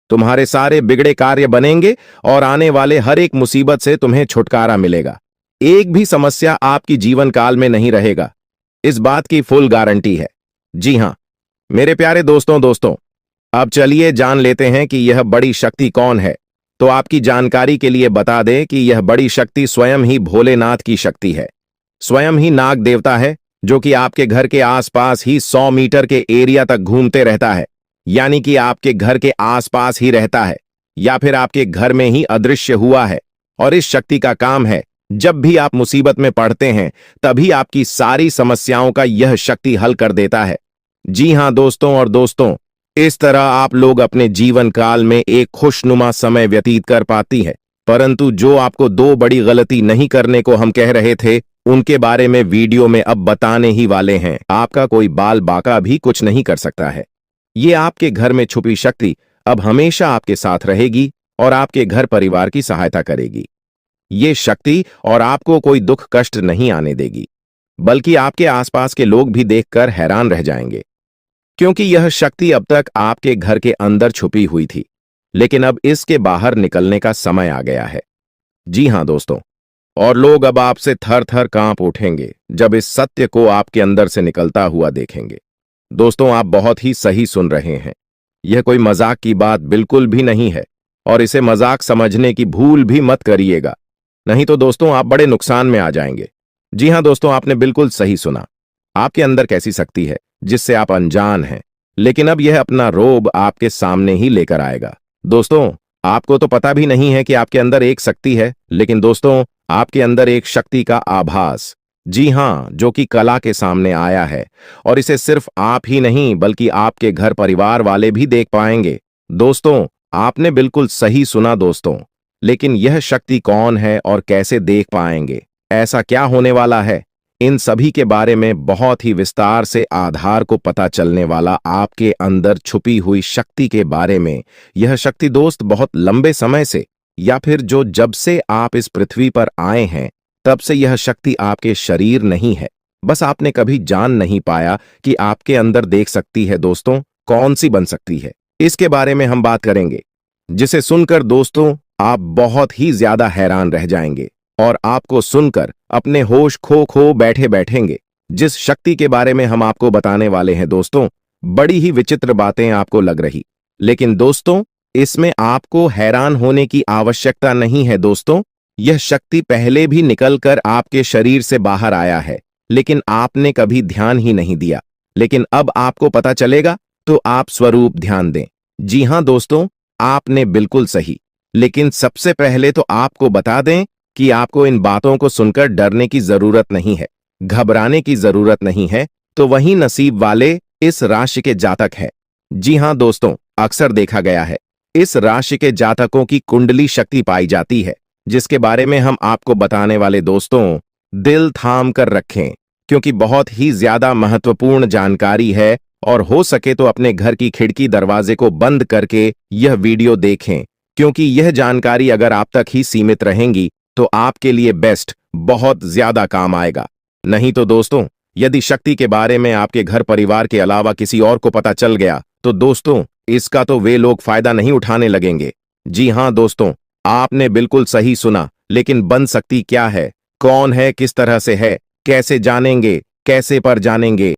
तुम्हारे सारे बिगड़े कार्य बनेंगे और आने वाले हर एक मुसीबत से तुम्हें छुटकारा मिलेगा। एक भी समस्या आपकी जीवन काल में नहीं रहेगा, इस बात की फुल गारंटी है। जी हां मेरे प्यारे दोस्तों, अब चलिए जान लेते हैं कि यह बड़ी शक्ति कौन है। तो आपकी जानकारी के लिए बता दें कि यह बड़ी शक्ति स्वयं ही भोलेनाथ की शक्ति है। स्वयं ही नाग देवता है, जो कि आपके घर के आसपास ही 100 मीटर के एरिया तक घूमते रहता है, यानी कि आपके घर के आसपास ही रहता है या फिर आपके घर में ही अदृश्य हुआ है। और इस शक्ति का काम है, जब भी आप मुसीबत में पड़ते हैं तभी आपकी सारी समस्याओं का यह शक्ति हल कर देता है। जी हां दोस्तों, इस तरह आप लोग अपने जीवन काल में एक खुशनुमा समय व्यतीत कर पाती है। परंतु जो आपको 2 बड़ी गलती नहीं करने को हम कह रहे थे, उनके बारे में वीडियो में अब बताने ही वाले हैं। आपका कोई बाल बाका भी कुछ नहीं कर सकता है। ये आपके घर में छुपी शक्ति अब हमेशा आपके साथ रहेगी और आपके घर परिवार की सहायता करेगी। ये शक्ति और आपको कोई दुख कष्ट नहीं आने देगी, बल्कि आपके आसपास के लोग भी देखकर हैरान रह जाएंगे, क्योंकि यह शक्ति अब तक आपके घर के अंदर छुपी हुई थी, लेकिन अब इसके बाहर निकलने का समय आ गया है। जी हां दोस्तों, और लोग अब आपसे थर थर कांप उठेंगे जब इस सत्य को आपके अंदर से निकलता हुआ देखेंगे। दोस्तों आप बहुत ही सही सुन रहे हैं, यह कोई मजाक की बात बिल्कुल भी नहीं है और इसे मजाक समझने की भूल भी मत करिएगा, नहीं तो दोस्तों आप बड़े नुकसान में आ जाएंगे। जी हां दोस्तों, आपने बिल्कुल सही सुना। आपके अंदर कैसी शक्ति है जिससे आप अनजान हैं, लेकिन अब यह अपना रोब आपके सामने ही लेकर आएगा। दोस्तों आपको तो पता भी नहीं है कि आपके अंदर एक शक्ति है, लेकिन दोस्तों आपके अंदर एक शक्ति का आभास, जी हां, जो कि कला के सामने आया है और इसे सिर्फ आप ही नहीं बल्कि आपके घर परिवार वाले भी देख पाएंगे। दोस्तों आपने बिल्कुल सही सुना दोस्तों, लेकिन यह शक्ति कौन है और कैसे देख पाएंगे, ऐसा क्या होने वाला है, इन सभी के बारे में बहुत ही विस्तार से आधार को पता चलने वाला आपके अंदर छुपी हुई शक्ति के बारे में। यह शक्ति दोस्त बहुत लंबे समय से या फिर जब से आप इस पृथ्वी पर आए हैं तब से यह शक्ति आपके शरीर नहीं है, बस आपने कभी जान नहीं पाया कि आपके अंदर देख सकती है। दोस्तों कौन सी बन सकती है, इसके बारे में हम बात करेंगे, जिसे सुनकर दोस्तों आप बहुत ही ज्यादा हैरान रह जाएंगे और आपको सुनकर अपने होश खो बैठे बैठेंगे। जिस शक्ति के बारे में हम आपको बताने वाले हैं दोस्तों, बड़ी ही विचित्र बातें आपको लग रही, लेकिन दोस्तों इसमें आपको हैरान होने की आवश्यकता नहीं है। दोस्तों यह शक्ति पहले भी निकलकर आपके शरीर से बाहर आया है, लेकिन आपने कभी ध्यान ही नहीं दिया, लेकिन अब आपको पता चलेगा, तो आप स्वरूप ध्यान दें। जी हां दोस्तों, आपने बिल्कुल सही, लेकिन सबसे पहले तो आपको बता दें कि आपको इन बातों को सुनकर डरने की जरूरत नहीं है, घबराने की जरूरत नहीं है, तो वही नसीब वाले इस राशि के जातक हैं। जी हां दोस्तों, अक्सर देखा गया है इस राशि के जातकों की कुंडली शक्ति पाई जाती है, जिसके बारे में हम आपको बताने वाले दोस्तों, दिल थाम कर रखें, क्योंकि बहुत ही ज्यादा महत्वपूर्ण जानकारी है और हो सके तो अपने घर की खिड़की दरवाजे को बंद करके यह वीडियो देखें, क्योंकि यह जानकारी अगर आप तक ही सीमित रहेंगी तो आपके लिए बेस्ट, बहुत ज्यादा काम आएगा। नहीं तो दोस्तों, यदि शक्ति के बारे में आपके घर परिवार के अलावा किसी और को पता चल गया तो दोस्तों, इसका तो वे लोग फायदा नहीं उठाने लगेंगे। जी हां दोस्तों, आपने बिल्कुल सही सुना। लेकिन बन सकती क्या है, कौन है, किस तरह से है, कैसे जानेंगे, कैसे पर जानेंगे,